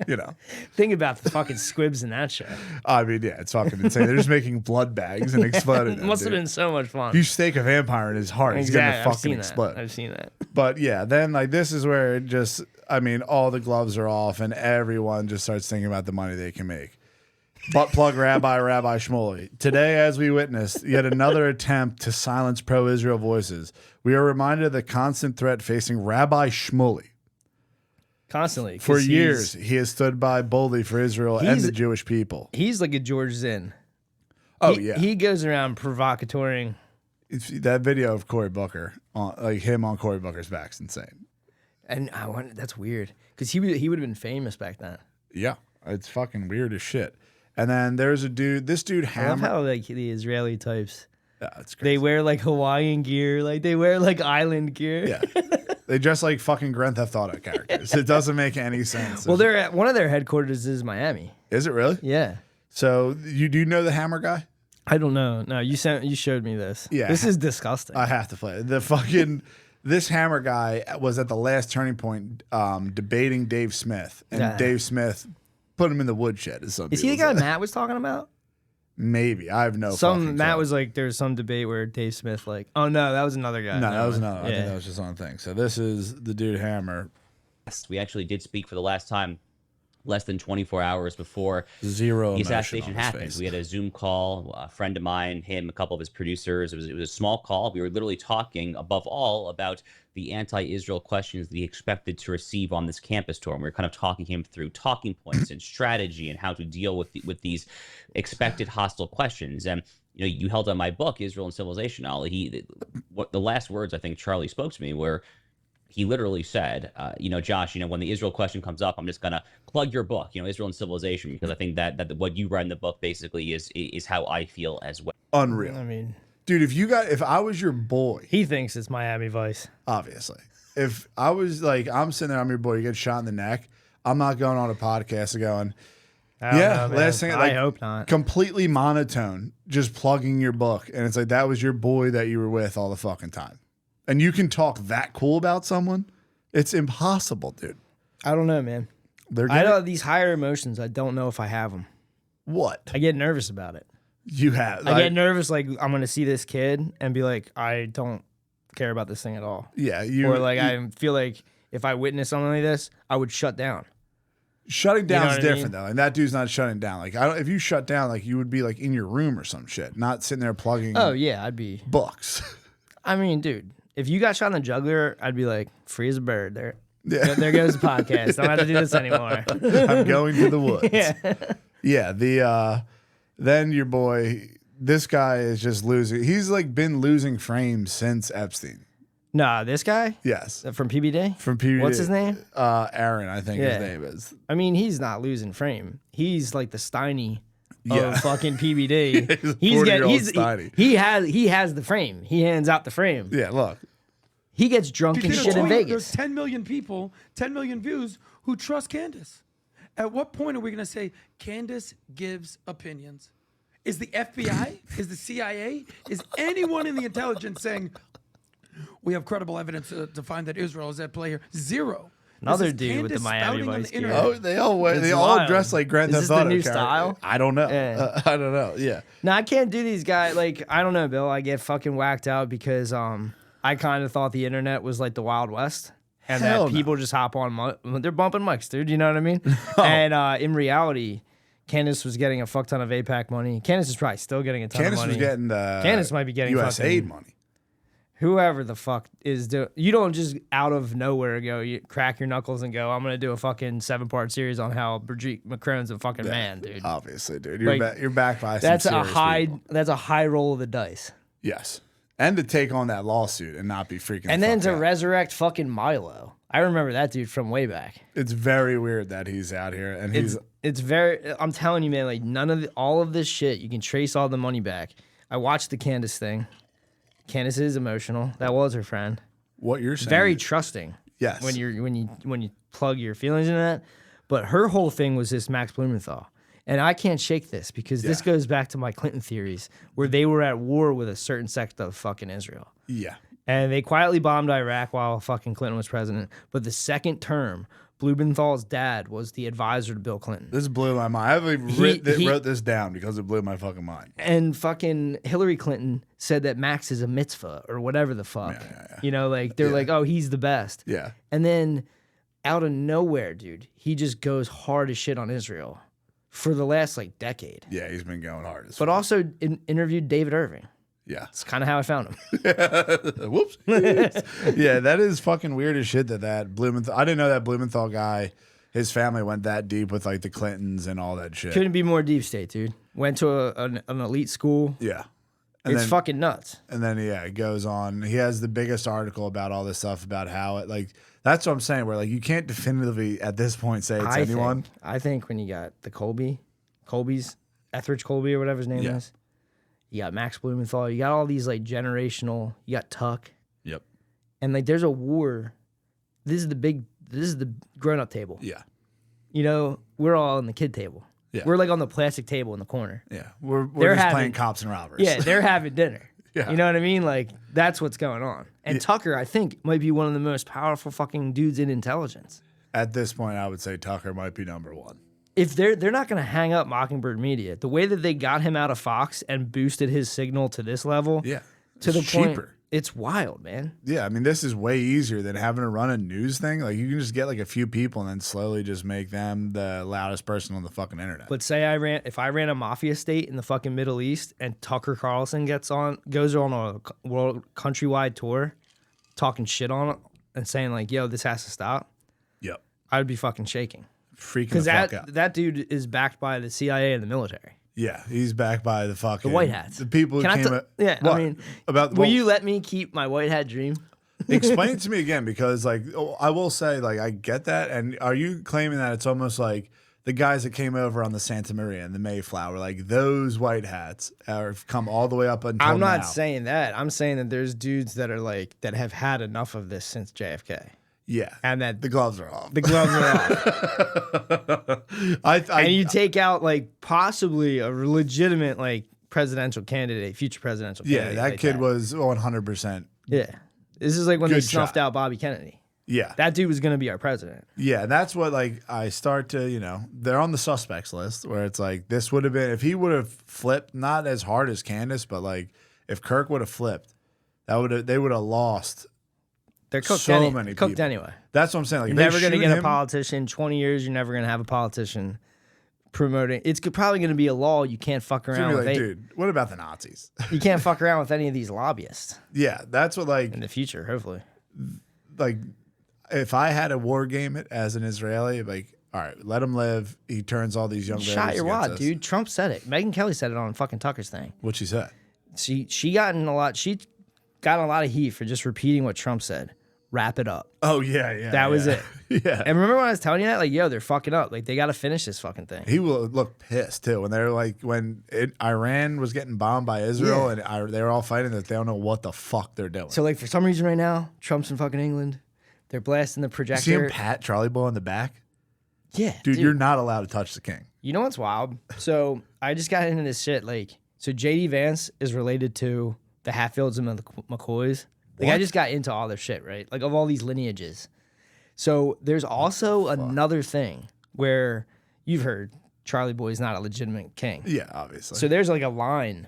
Think about the fucking squibs in that show. I mean, yeah, it's fucking insane. They're just making blood bags and exploding. It must have been so much fun. You stake a vampire in his heart, he's going to fucking explode. I've seen that. But yeah, then like this is where it just, I mean, all the gloves are off and everyone just starts thinking about the money they can make. Butt plug Rabbi Shmuley. Today, as we witnessed, yet another attempt to silence pro-Israel voices. We are reminded of the constant threat facing Rabbi Shmuley. Constantly. For years, he has stood by boldly for Israel and the Jewish people. He's like a George Zinn. Oh, He goes around provocatoring. That video of Cory Booker, like him on Cory Booker's back, is insane. And I wonder, that's weird. Because he would have been famous back then. Yeah. It's fucking weird as shit. And then there's a dude, this dude I love Hammer. how like the Israeli types, that's crazy. they wear like Hawaiian gear, like they wear like island gear. Yeah. They dress like fucking Grand Theft Auto characters. It doesn't make any sense. Well, they're at one of their headquarters is Miami. Is it really? Yeah. So you do know the Hammer guy? I don't know. No, you showed me this. Yeah. This is disgusting. I have to play it. The fucking this Hammer guy was at the last turning point debating Dave Smith, and Dave Smith put him in the woodshed. Is he the guy Matt was talking about? Maybe. I have no. Fucking Matt clue. was like, there's some debate where Dave Smith like, oh no, that was another guy. No, that was another. Yeah. I think that was just on thing. So this is the dude Hammer. We actually did speak for the last time less than 24 hours before Zero the emotion assassination on his happened. face. We had a Zoom call, a friend of mine, him, a couple of his producers. It was a small call. We were literally talking, above all, about the anti-Israel questions that he expected to receive on this campus tour. And we were kind of talking him through talking points and strategy and how to deal with these expected hostile questions. And you held on my book, Israel and Civilization, Ollie. What the last words I think Charlie spoke to me were, he literally said, Josh, when the Israel question comes up, I'm just going to plug your book, Israel and Civilization, because I think that what you read in the book basically is how I feel as well. Unreal. I mean, dude, if I was your boy. He thinks it's Miami Vice. Obviously. If I was like, I'm sitting there, I'm your boy, you get shot in the neck, I'm not going on a podcast and going, last thing, I hope not. Completely monotone, just plugging your book. And it's like, that was your boy that you were with all the fucking time. And you can talk that cool about someone? It's impossible, dude. I don't know, man. I know these higher emotions. I don't know if I have them. What? I get nervous about it. You have. I get nervous, like I'm going to see this kid and be like, I don't care about this thing at all. Yeah. I feel like if I witness something like this, I would shut down. Shutting down is different though. And that dude's not shutting down. Like if you shut down, like you would be like in your room or some shit, not sitting there plugging. Oh yeah, I'd be books. I mean, dude. If you got shot in the jugular, I'd be like, free as a bird. There goes the podcast. I don't have to do this anymore. I'm going to the woods. Yeah. Yeah. Then your boy, this guy is just losing. He's like been losing frames since Epstein. Nah, this guy? Yes. From PBD? From PBD. What's his name? Aaron, I think his name is. I mean, he's not losing frame. He's like the Steiny of fucking PBD. He has the frame. He hands out the frame. Yeah, look. He gets drunk and shit in Vegas. There's 10 million people, 10 million views who trust Candace. At what point are we going to say Candace gives opinions? Is the FBI? Is the CIA? Is anyone in the intelligence saying we have credible evidence to find that Israel is at play here? Zero. Another dude with the Miami Vice gear. Oh, they all dress like Grand Theft Auto. Is this the new style? I don't know. Yeah. I don't know. Yeah. No, I can't do these guys. Like, I don't know, Bill. I get fucking whacked out because I kind of thought the internet was like the Wild West. And that people just hop on. They're bumping mics, dude. You know what I mean? And in reality, Candace was getting a fuck ton of APAC money. Candace is probably still getting a ton of money. Candace was getting the Candace might be getting USAID money. Whoever the fuck is doing, you don't just out of nowhere go, you crack your knuckles and go, I'm gonna do a fucking 7-part series on how Brigitte Macron's a fucking man, dude. Obviously, dude. Like, You're backed by that's some a serious high people. that's a high roll of the dice. Yes. And to take on that lawsuit and not be freaking and then to out. resurrect fucking Milo. I remember that dude from way back. It's very weird that he's out here and it's very, I'm telling you, man, like all of this shit, you can trace all the money back. I watched the Candace thing. Candace is emotional. That was her friend. What you're saying. Very trusting. Yes. When you plug your feelings in that. But her whole thing was this Max Blumenthal. And I can't shake this because this goes back to my Clinton theories where they were at war with a certain sect of fucking Israel. Yeah. And they quietly bombed Iraq while fucking Clinton was president. But the second term, Blumenthal's dad was the advisor to Bill Clinton. This blew my mind. I wrote this down because it blew my fucking mind. And fucking Hillary Clinton said that Max is a mitzvah or whatever the fuck. Yeah. You know, like they're like, oh, he's the best. Yeah. And then out of nowhere, dude, he just goes hard as shit on Israel for the last like decade. Yeah, he's been going hard. But also interviewed David Irving. Yeah. It's kind of how I found him. Whoops. Yeah, that is fucking weird as shit that Blumenthal. I didn't know that Blumenthal guy, his family went that deep with like the Clintons and all that shit. Couldn't be more deep state, dude. Went to an elite school. Yeah. It's fucking nuts. And then, yeah, it goes on. He has the biggest article about all this stuff about how it, like, that's what I'm saying, where, like, you can't definitively at this point say it's anyone. I think when you got the Colby's, Etheridge Colby or whatever his name is, you got Max Blumenthal, you got all these, like, generational, you got Tuck. Yep. And, like, there's a war. This is the grown-up table. Yeah. You know, we're all on the kid table. Yeah. We're like on the plastic table in the corner. Yeah, we're just playing cops and robbers. Yeah, they're having dinner. Yeah. You know what I mean? Like, that's what's going on. And Tucker, I think, might be one of the most powerful fucking dudes in intelligence. At this point, I would say Tucker might be number one. If they're not going to hang up Mockingbird Media, the way that they got him out of Fox and boosted his signal to this level, to the point, it's wild, man. Yeah, I mean, this is way easier than having to run a news thing. Like, you can just get like a few people and then slowly just make them the loudest person on the fucking internet. But say if I ran a mafia state in the fucking Middle East and Tucker Carlson goes on a world countrywide tour, talking shit on it and saying like, "Yo, this has to stop." Yep, I'd be fucking shaking. Freaking the fuck out. That dude is backed by the CIA and the military. Yeah, he's backed by the fucking White Hats. The people who came. I mean, will you let me keep my white hat dream? Explain it to me again, because like I will say, like, I get that. And are you claiming that it's almost like the guys that came over on the Santa Maria and the Mayflower, like those white hats have come all the way up until I'm not now? saying that. I'm saying that there's dudes that are like that have had enough of this since JFK. Yeah, and that the gloves are off. The gloves are off. And you take out like possibly a legitimate like presidential candidate, future presidential candidate. Yeah, that like kid was 100%. Yeah, this is like when they snuffed out Bobby Kennedy. Yeah, that dude was going to be our president. Yeah, and that's what like I start to, you know, they're on the suspects list where it's like this would have been if he would have flipped, not as hard as Candace, but like if Kirk would have flipped, they would have lost. They're cooked, many cooked people. anyway. That's what I'm saying. Like, you're never going to get a politician. 20 years, you're never going to have a politician promoting. It's probably going to be a law you can't fuck around with. Dude, what about the Nazis? You can't fuck around with any of these lobbyists. Yeah, that's what like in the future, hopefully. Like, if I had to war game it as an Israeli, like, all right, let him live. He turns all these young. Shot your wad, dude. Trump said it. Megyn Kelly said it on fucking Tucker's thing. What'd she say? She got in a lot. She got a lot of heat for just repeating what Trump said. Wrap it up. Oh yeah. That was it. Yeah. And remember when I was telling you that? Like, yo, they're fucking up. Like, they got to finish this fucking thing. He will look pissed too when they're like Iran was getting bombed by Israel and they were all fighting that they don't know what the fuck they're doing. So like for some reason right now, Trump's in fucking England. They're blasting the projector. See him pat Charlie Boy on the back? Yeah, dude, you're not allowed to touch the king. You know what's wild? So I just got into this shit. Like, so JD Vance is related to the Hatfields and the McCoys. Like, I just got into all their shit, right? Like, of all these lineages. So there's also another thing where you've heard Charlie Boy's not a legitimate king. Yeah, obviously. So there's like a line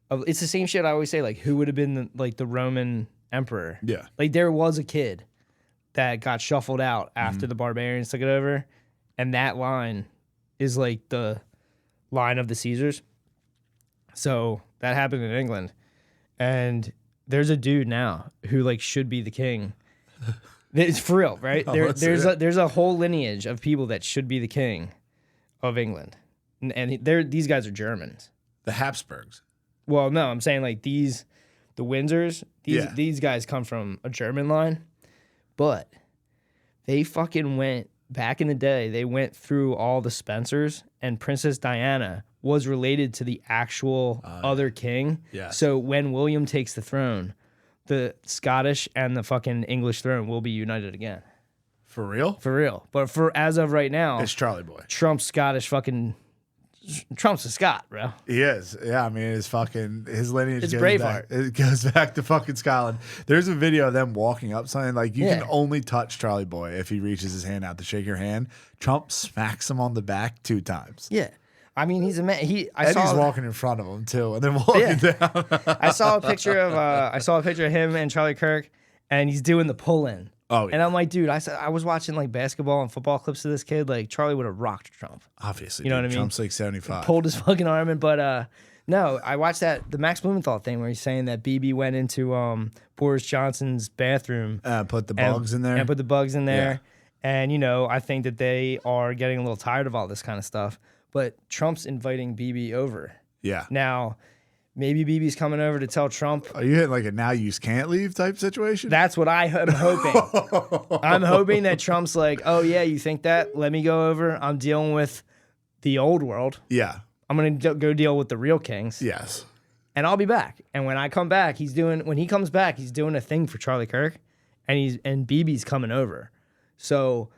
of, it's the same shit I always say, like, who would have been the Roman emperor? Yeah. Like, there was a kid that got shuffled out after the barbarians took it over. And that line is like the line of the Caesars. So that happened in England. And there's a dude now who like should be the king. It's for real, right? There's a whole lineage of people that should be the king of England. And these guys are Germans. The Habsburgs. Well, no, I'm saying like the Windsors, these guys come from a German line. But they fucking went, back in the day, they went through all the Spencers, and Princess Diana was related to the actual other king. Yeah. So when William takes the throne, the Scottish and the fucking English throne will be united again. For real? For real. But for as of right now, it's Charlie Boy. Trump's a Scot, bro. He is. Yeah, I mean, his lineage It's goes Braveheart. back. It goes back to fucking Scotland. There's a video of them walking up something. Like, you can only touch Charlie Boy if he reaches his hand out to shake your hand. Trump smacks him on the back 2 times. Yeah. I mean, he's a man. He's walking in front of him, too, and then walking down. I saw a picture of him and Charlie Kirk, and he's doing the pull-in. Oh, yeah. And I'm like, dude, I was watching like basketball and football clips of this kid. Like, Charlie would have rocked Trump. Obviously. You know what I mean? Trump's like 75. Pulled his fucking arm in. But No, I watched the Max Blumenthal thing where he's saying that BB went into Boris Johnson's bathroom, put the bugs in there, and put the bugs in there. Yeah. And you know, I think that they are getting a little tired of all this kind of stuff. But Trump's inviting BB over. Yeah. Now, maybe BB's coming over to tell Trump. Are you hitting like a now you can't leave type situation? That's what I am hoping. I'm hoping that Trump's like, oh yeah, you think that? Let me go over. I'm dealing with the old world. Yeah. I'm going to go deal with the real kings. Yes. And I'll be back. And when I come back, when he comes back, he's doing a thing for Charlie Kirk, and BB's coming over. So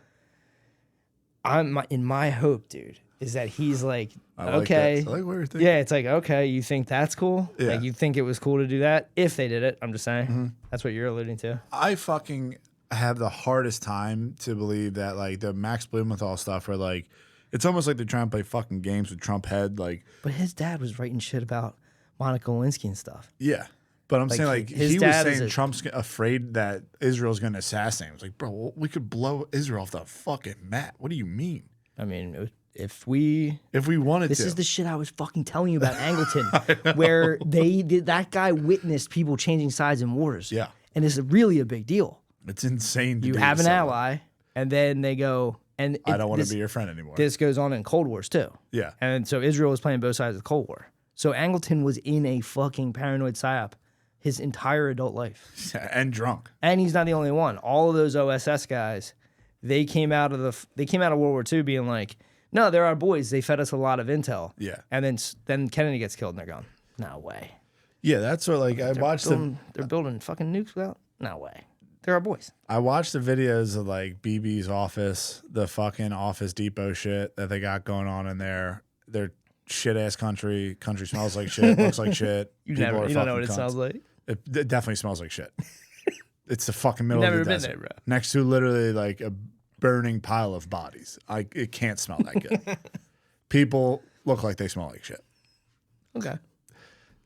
in my hope, dude, is that he's like, okay. I like what you're thinking. Yeah, it's like, okay, you think that's cool? Yeah. Like you think it was cool to do that? If they did it, I'm just saying. That's what you're alluding to. I fucking have the hardest time to believe that like the Max Blumenthal stuff where like it's almost like they're trying to play fucking games with Trump head. Like, but his dad was writing shit about Monica Lewinsky and stuff. Yeah. But I'm Like, saying like his he was dad saying Trump's afraid that Israel's going to assassinate him. It's like, bro, we could blow Israel off the fucking map. What do you mean? I mean, if we wanted this to. is the shit I was fucking telling you about Angleton, where that guy witnessed people changing sides in wars. Yeah. And it's really a big deal. It's insane to You do have this an so ally, and then they go, and I don't want to be your friend anymore. This goes on in Cold Wars too. Yeah. And so Israel was playing both sides of the Cold War. So Angleton was in a fucking paranoid psyop his entire adult life. And drunk. And he's not the only one. All of those OSS guys, they came out of World War II being like, no, they're our boys. They fed us a lot of intel. Yeah. And then Kennedy gets killed and they're gone. No way. Yeah, that's what like I watched them. They're building fucking nukes without. No way. They're our boys. I watched the videos of like BB's office, the fucking Office Depot shit that they got going on in there. They're shit ass country. Country smells like shit. Looks like shit. You don't know what it smells like. It definitely smells like shit. It's the fucking middle Never of the been desert, there, bro. next to literally like a burning pile of bodies. It can't smell that good. People look like they smell like shit. Okay.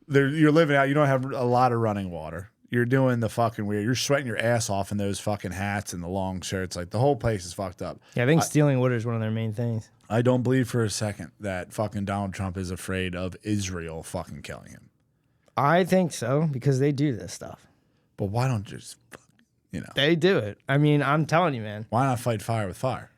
You're living out. You don't have a lot of running water. You're doing the fucking weird. You're sweating your ass off in those fucking hats and the long shirts. Like the whole place is fucked up. Yeah, I think stealing water is one of their main things. I don't believe for a second that fucking Donald Trump is afraid of Israel fucking killing him. I think so because they do this stuff. But why don't just, They do it. I mean, I'm telling you, man. Why not fight fire with fire?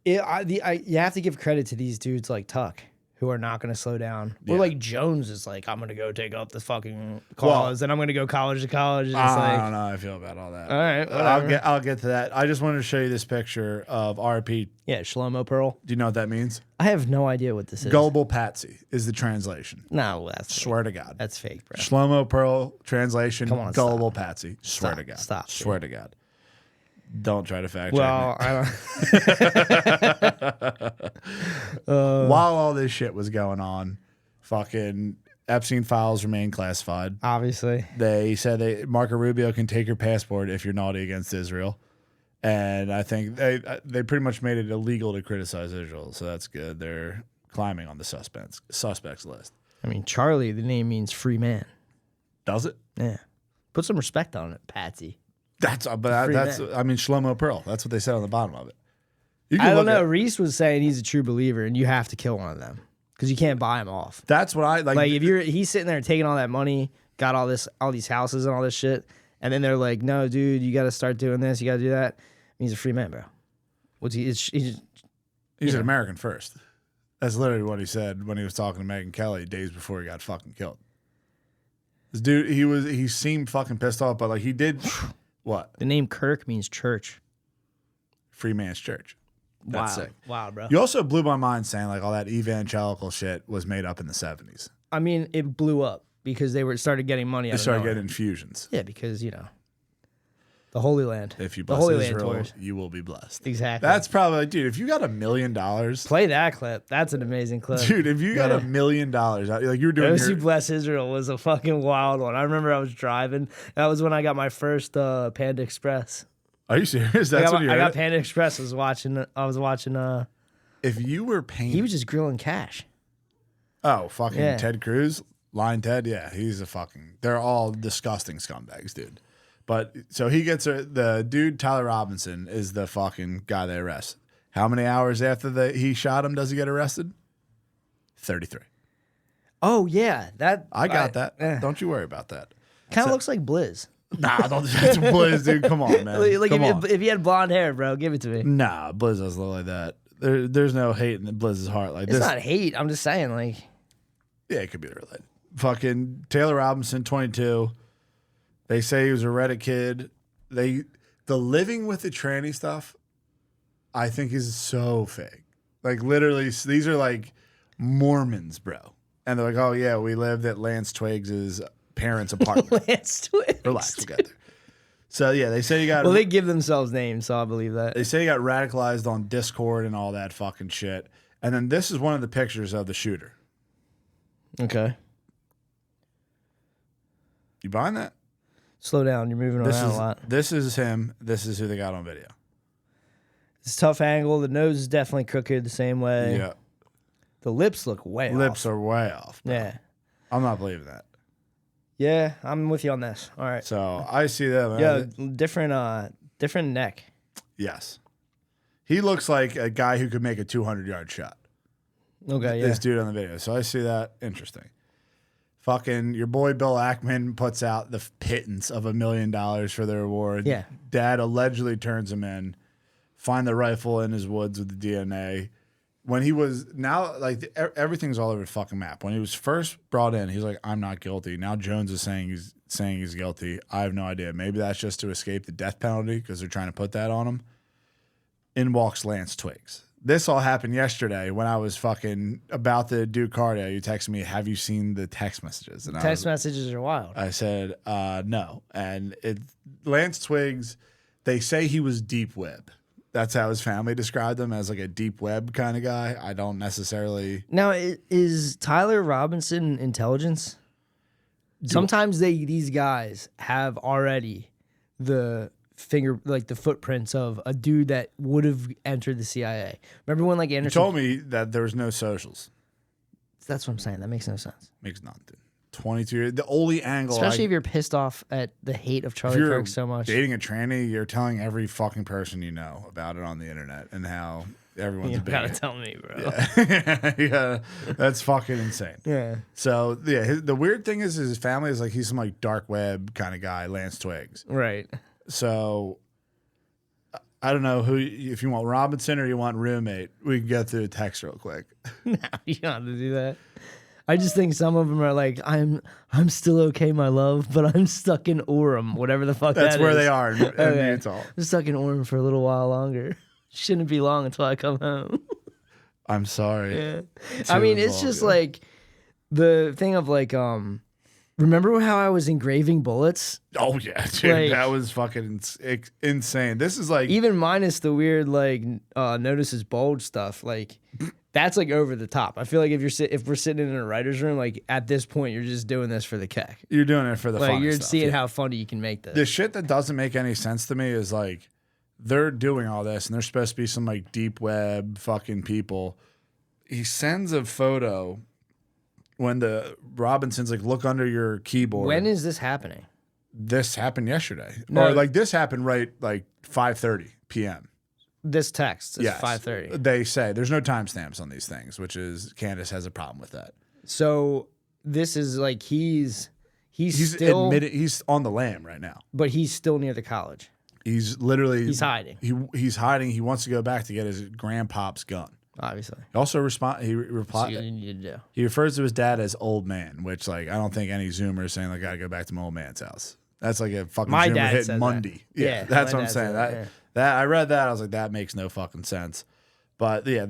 You have to give credit to these dudes like Tuck, who are not going to slow down. Yeah. Or like Jones is like, I'm going to go take up the fucking cause, and I'm going to go college to college. And it's I like, don't know how I feel about all that. All right, whatever. I'll get to that. I just wanted to show you this picture of RP. Yeah, Shlomo Pearl. Do you know what that means? I have no idea what this is. Gullible Patsy is the translation. No, that's swear to God. That's fake, bro. Shlomo Pearl translation. Come on, Gullible Patsy. Swear to God. Stop. Swear to God. Don't try to fact Well, check me. While all this shit was going on, fucking Epstein files remain classified. Obviously. They said Marco Rubio can take your passport if you're naughty against Israel. And I think they pretty much made it illegal to criticize Israel. So that's good. They're climbing on the suspects list. I mean, Charlie, the name means free man. Does it? Yeah. Put some respect on it, Patsy. That's I mean, Shlomo Pearl. That's what they said on the bottom of it. I don't know. Reese was saying he's a true believer, and you have to kill one of them because you can't buy them off. That's what I like. Like if he's sitting there taking all that money, got all these houses and all this shit, and then they're like, "No, dude, you got to start doing this. You got to do that." He's a free man, bro. What's he? He's an American first. That's literally what he said when he was talking to Megyn Kelly days before he got fucking killed. This dude, he seemed fucking pissed off, but like he did. What? The name Kirk means church. Free man's church. That's wow. sick. Wow, bro. You also blew my mind saying like all that evangelical shit was made up in the 70s. I mean, it blew up because they started getting money. They started getting infusions. Yeah, because the Holy Land. If you the bless Holy Israel, Land tours. you will be blessed. Exactly. That's probably, dude, if you got $1 million. Play that clip. That's an amazing clip. Dude, if you got $1 million, like you were doing Those Who Bless Israel was a fucking wild one. I remember I was driving. That was when I got my first Panda Express. Are you serious? I got Panda Express. I was watching. If you were paying. He was just grilling cash. Oh, fucking Ted Cruz? Lion Ted? Yeah, he's they're all disgusting scumbags, dude. But so he gets the dude, Tyler Robinson, is the fucking guy they arrest. How many hours after he shot him does he get arrested? 33. Oh yeah, that I got that. Don't you worry about that. Kind of looks like Blizz. Nah, don't that's Blizz, dude. Come on, man. Like Come on. if you had blonde hair, bro, give it to me. Nah, Blizz doesn't look like that. There's no hate in Blizz's heart like It's this. not hate. I'm just saying, like. Yeah, it could be related. Fucking Taylor Robinson, 22. They say he was a Reddit kid. The living with the tranny stuff, I think is so fake. Like literally, these are like Mormons, bro. And they're like, oh yeah, we lived at Lance Twiggs' parents' apartment. Lance Twiggs. Relax, we'll get there. So yeah, they say you got. Well, they give themselves names, so I believe that. They say you got radicalized on Discord and all that fucking shit. And then this is one of the pictures of the shooter. Okay. You buying that? Slow down. You're moving around a lot. This is him. This is who they got on video. It's a tough angle. The nose is definitely crooked the same way. Yeah. The lips look way off. Lips are way off. Bro. Yeah. I'm not believing that. Yeah, I'm with you on this. All right. So I see that. Man. Yeah, different neck. Yes. He looks like a guy who could make a 200-yard shot. Okay, yeah. This dude on the video. So I see that. Interesting. Fucking your boy Bill Ackman puts out the pittance of $1 million for the reward. Yeah. Dad allegedly turns him in. Find the rifle in his woods with the DNA. When he was now like everything's all over the fucking map. When he was first brought in, he's like, "I'm not guilty." Now Jones is saying he's guilty. I have no idea. Maybe that's just to escape the death penalty because they're trying to put that on him. In walks Lance Twiggs. This all happened yesterday when I was fucking about to do cardio. You texted me, "Have you seen the text messages?" And text messages are wild. I said, "No." And Lance Twiggs. They say he was deep web. That's how his family described him, as like a deep web kind of guy. I don't necessarily. Now, is Tyler Robinson intelligence? Sometimes these guys have already the the footprints of a dude that would have entered the CIA. Remember when like Anderson You told me that there was no socials. That's what I'm saying. That makes no sense. Makes none, dude. 22 years. The only angle, especially if you're pissed off at the hate of Charlie Kirk so much. Dating a tranny, you're telling every fucking person you know about it on the internet and how everyone's you a gotta bigot. tell me, bro. Yeah. Yeah, that's fucking insane. Yeah. So yeah, the weird thing is his family is like he's some like dark web kind of guy, Lance Twiggs. Right. So I don't know if you want Robinson or you want roommate. We can get through a text real quick. No, you don't have to do that. I just think some of them are like, I'm still okay, my love, but I'm stuck in Orem, whatever the fuck That's that where is. they are in Utah. I'm stuck in Orem for a little while longer. Shouldn't be long until I come home. I'm sorry. Yeah. I mean, it's just like the thing of like, remember how I was engraving bullets? Oh yeah, dude, Like, that was fucking insane. This is like even minus the weird like notices bulge stuff, like that's like over the top. I feel like if we're sitting in a writer's room, like at this point you're just doing this for the keck. You're doing it for the like fun you're stuff, seeing how funny you can make this. The shit that doesn't make any sense to me is like they're doing all this and they're supposed to be some like deep web fucking people. He sends a photo when the Robinson's like, look under your keyboard. When is this happening? This happened yesterday. No. Or like this happened right like 5:30 p.m. This text is Yes. 5:30. They say there's no timestamps on these things, which is Candace has a problem with that. So this is like he's still admitted he's on the lam right now. but he's still near the college. He's literally He's hiding. He's hiding. He wants to go back to get his grandpop's gun. Obviously. He also That's replied. what you need to do. He refers to his dad as old man, which like I don't think any Zoomer is saying like I gotta go back to my old man's house. That's like a fucking My Zoomer dad hitting says Monday. that. Yeah, that's my what I'm dad saying. said yeah. That I read that I was like that makes no fucking sense. But yeah,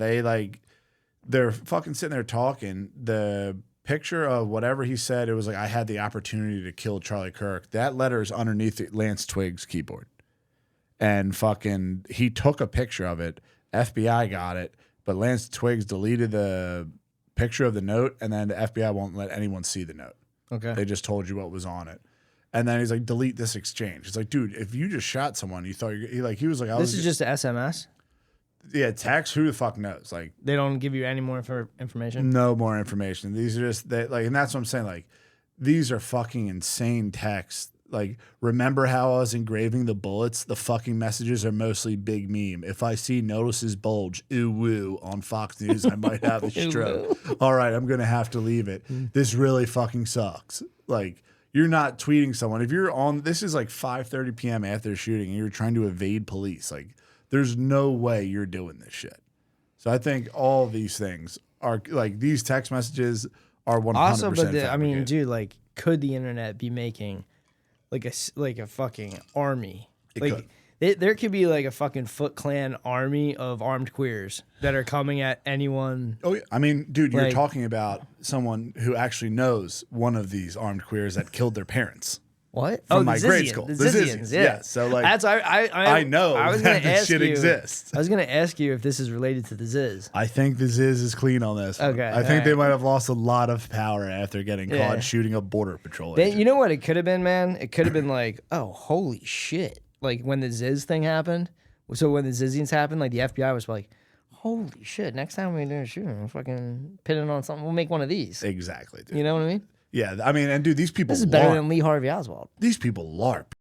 they're fucking sitting there talking. The picture of whatever he said, it was like I had the opportunity to kill Charlie Kirk. That letter is underneath Lance Twiggs' keyboard. And fucking he took a picture of it. FBI got it, but Lance Twiggs deleted the picture of the note, and then the FBI won't let anyone see the note. Okay. They just told you what was on it. And then he's like, delete this exchange. It's like, dude, if you just shot someone, you thought he was like, This is just SMS? Yeah, text, who the fuck knows? Like They don't give you any more information? no more information. These are just and that's what I'm saying. Like, these are fucking insane texts Like, remember how I was engraving the bullets? The fucking messages are mostly big meme. If I see notices bulge, ooh woo, on Fox News, I might have a stroke. All right, I'm going to have to leave it. This really fucking sucks. Like, you're not tweeting someone. If you're on, this is like 5:30 p.m. after shooting and you're trying to evade police. Like, there's no way you're doing this shit. So I think all these things are, like, these text messages are 100% Also, but I mean, fabricated. dude, like, could the internet be making like a fucking army? Like, there could be like a fucking Foot Clan army of armed queers that are coming at anyone. Oh yeah, I mean, dude, you're Like- talking about someone who actually knows one of these armed queers that killed their parents. What? From Oh, my the grade Zizians, school. the The Zizians, Zizians, yeah. yeah. So, like, that's I know I was that gonna this ask shit you, exists. I was gonna ask you if this is related to the Ziz. I think the Ziz is clean on this. one. Okay, I think they alright. might have lost a lot of power after getting Yeah. caught shooting a border patrol. They, agent. you know what it could have been, man? It could have been like, oh, holy shit! Like when the Ziz thing happened. So when the Zizians happened, like the FBI was like, holy shit! Next time we do a shooting, we're fucking pinning on something. We'll make one of these. Exactly. Dude. You know what I mean? Yeah, I mean, and dude, these people. This is better LARP. than Lee Harvey Oswald. These people LARP.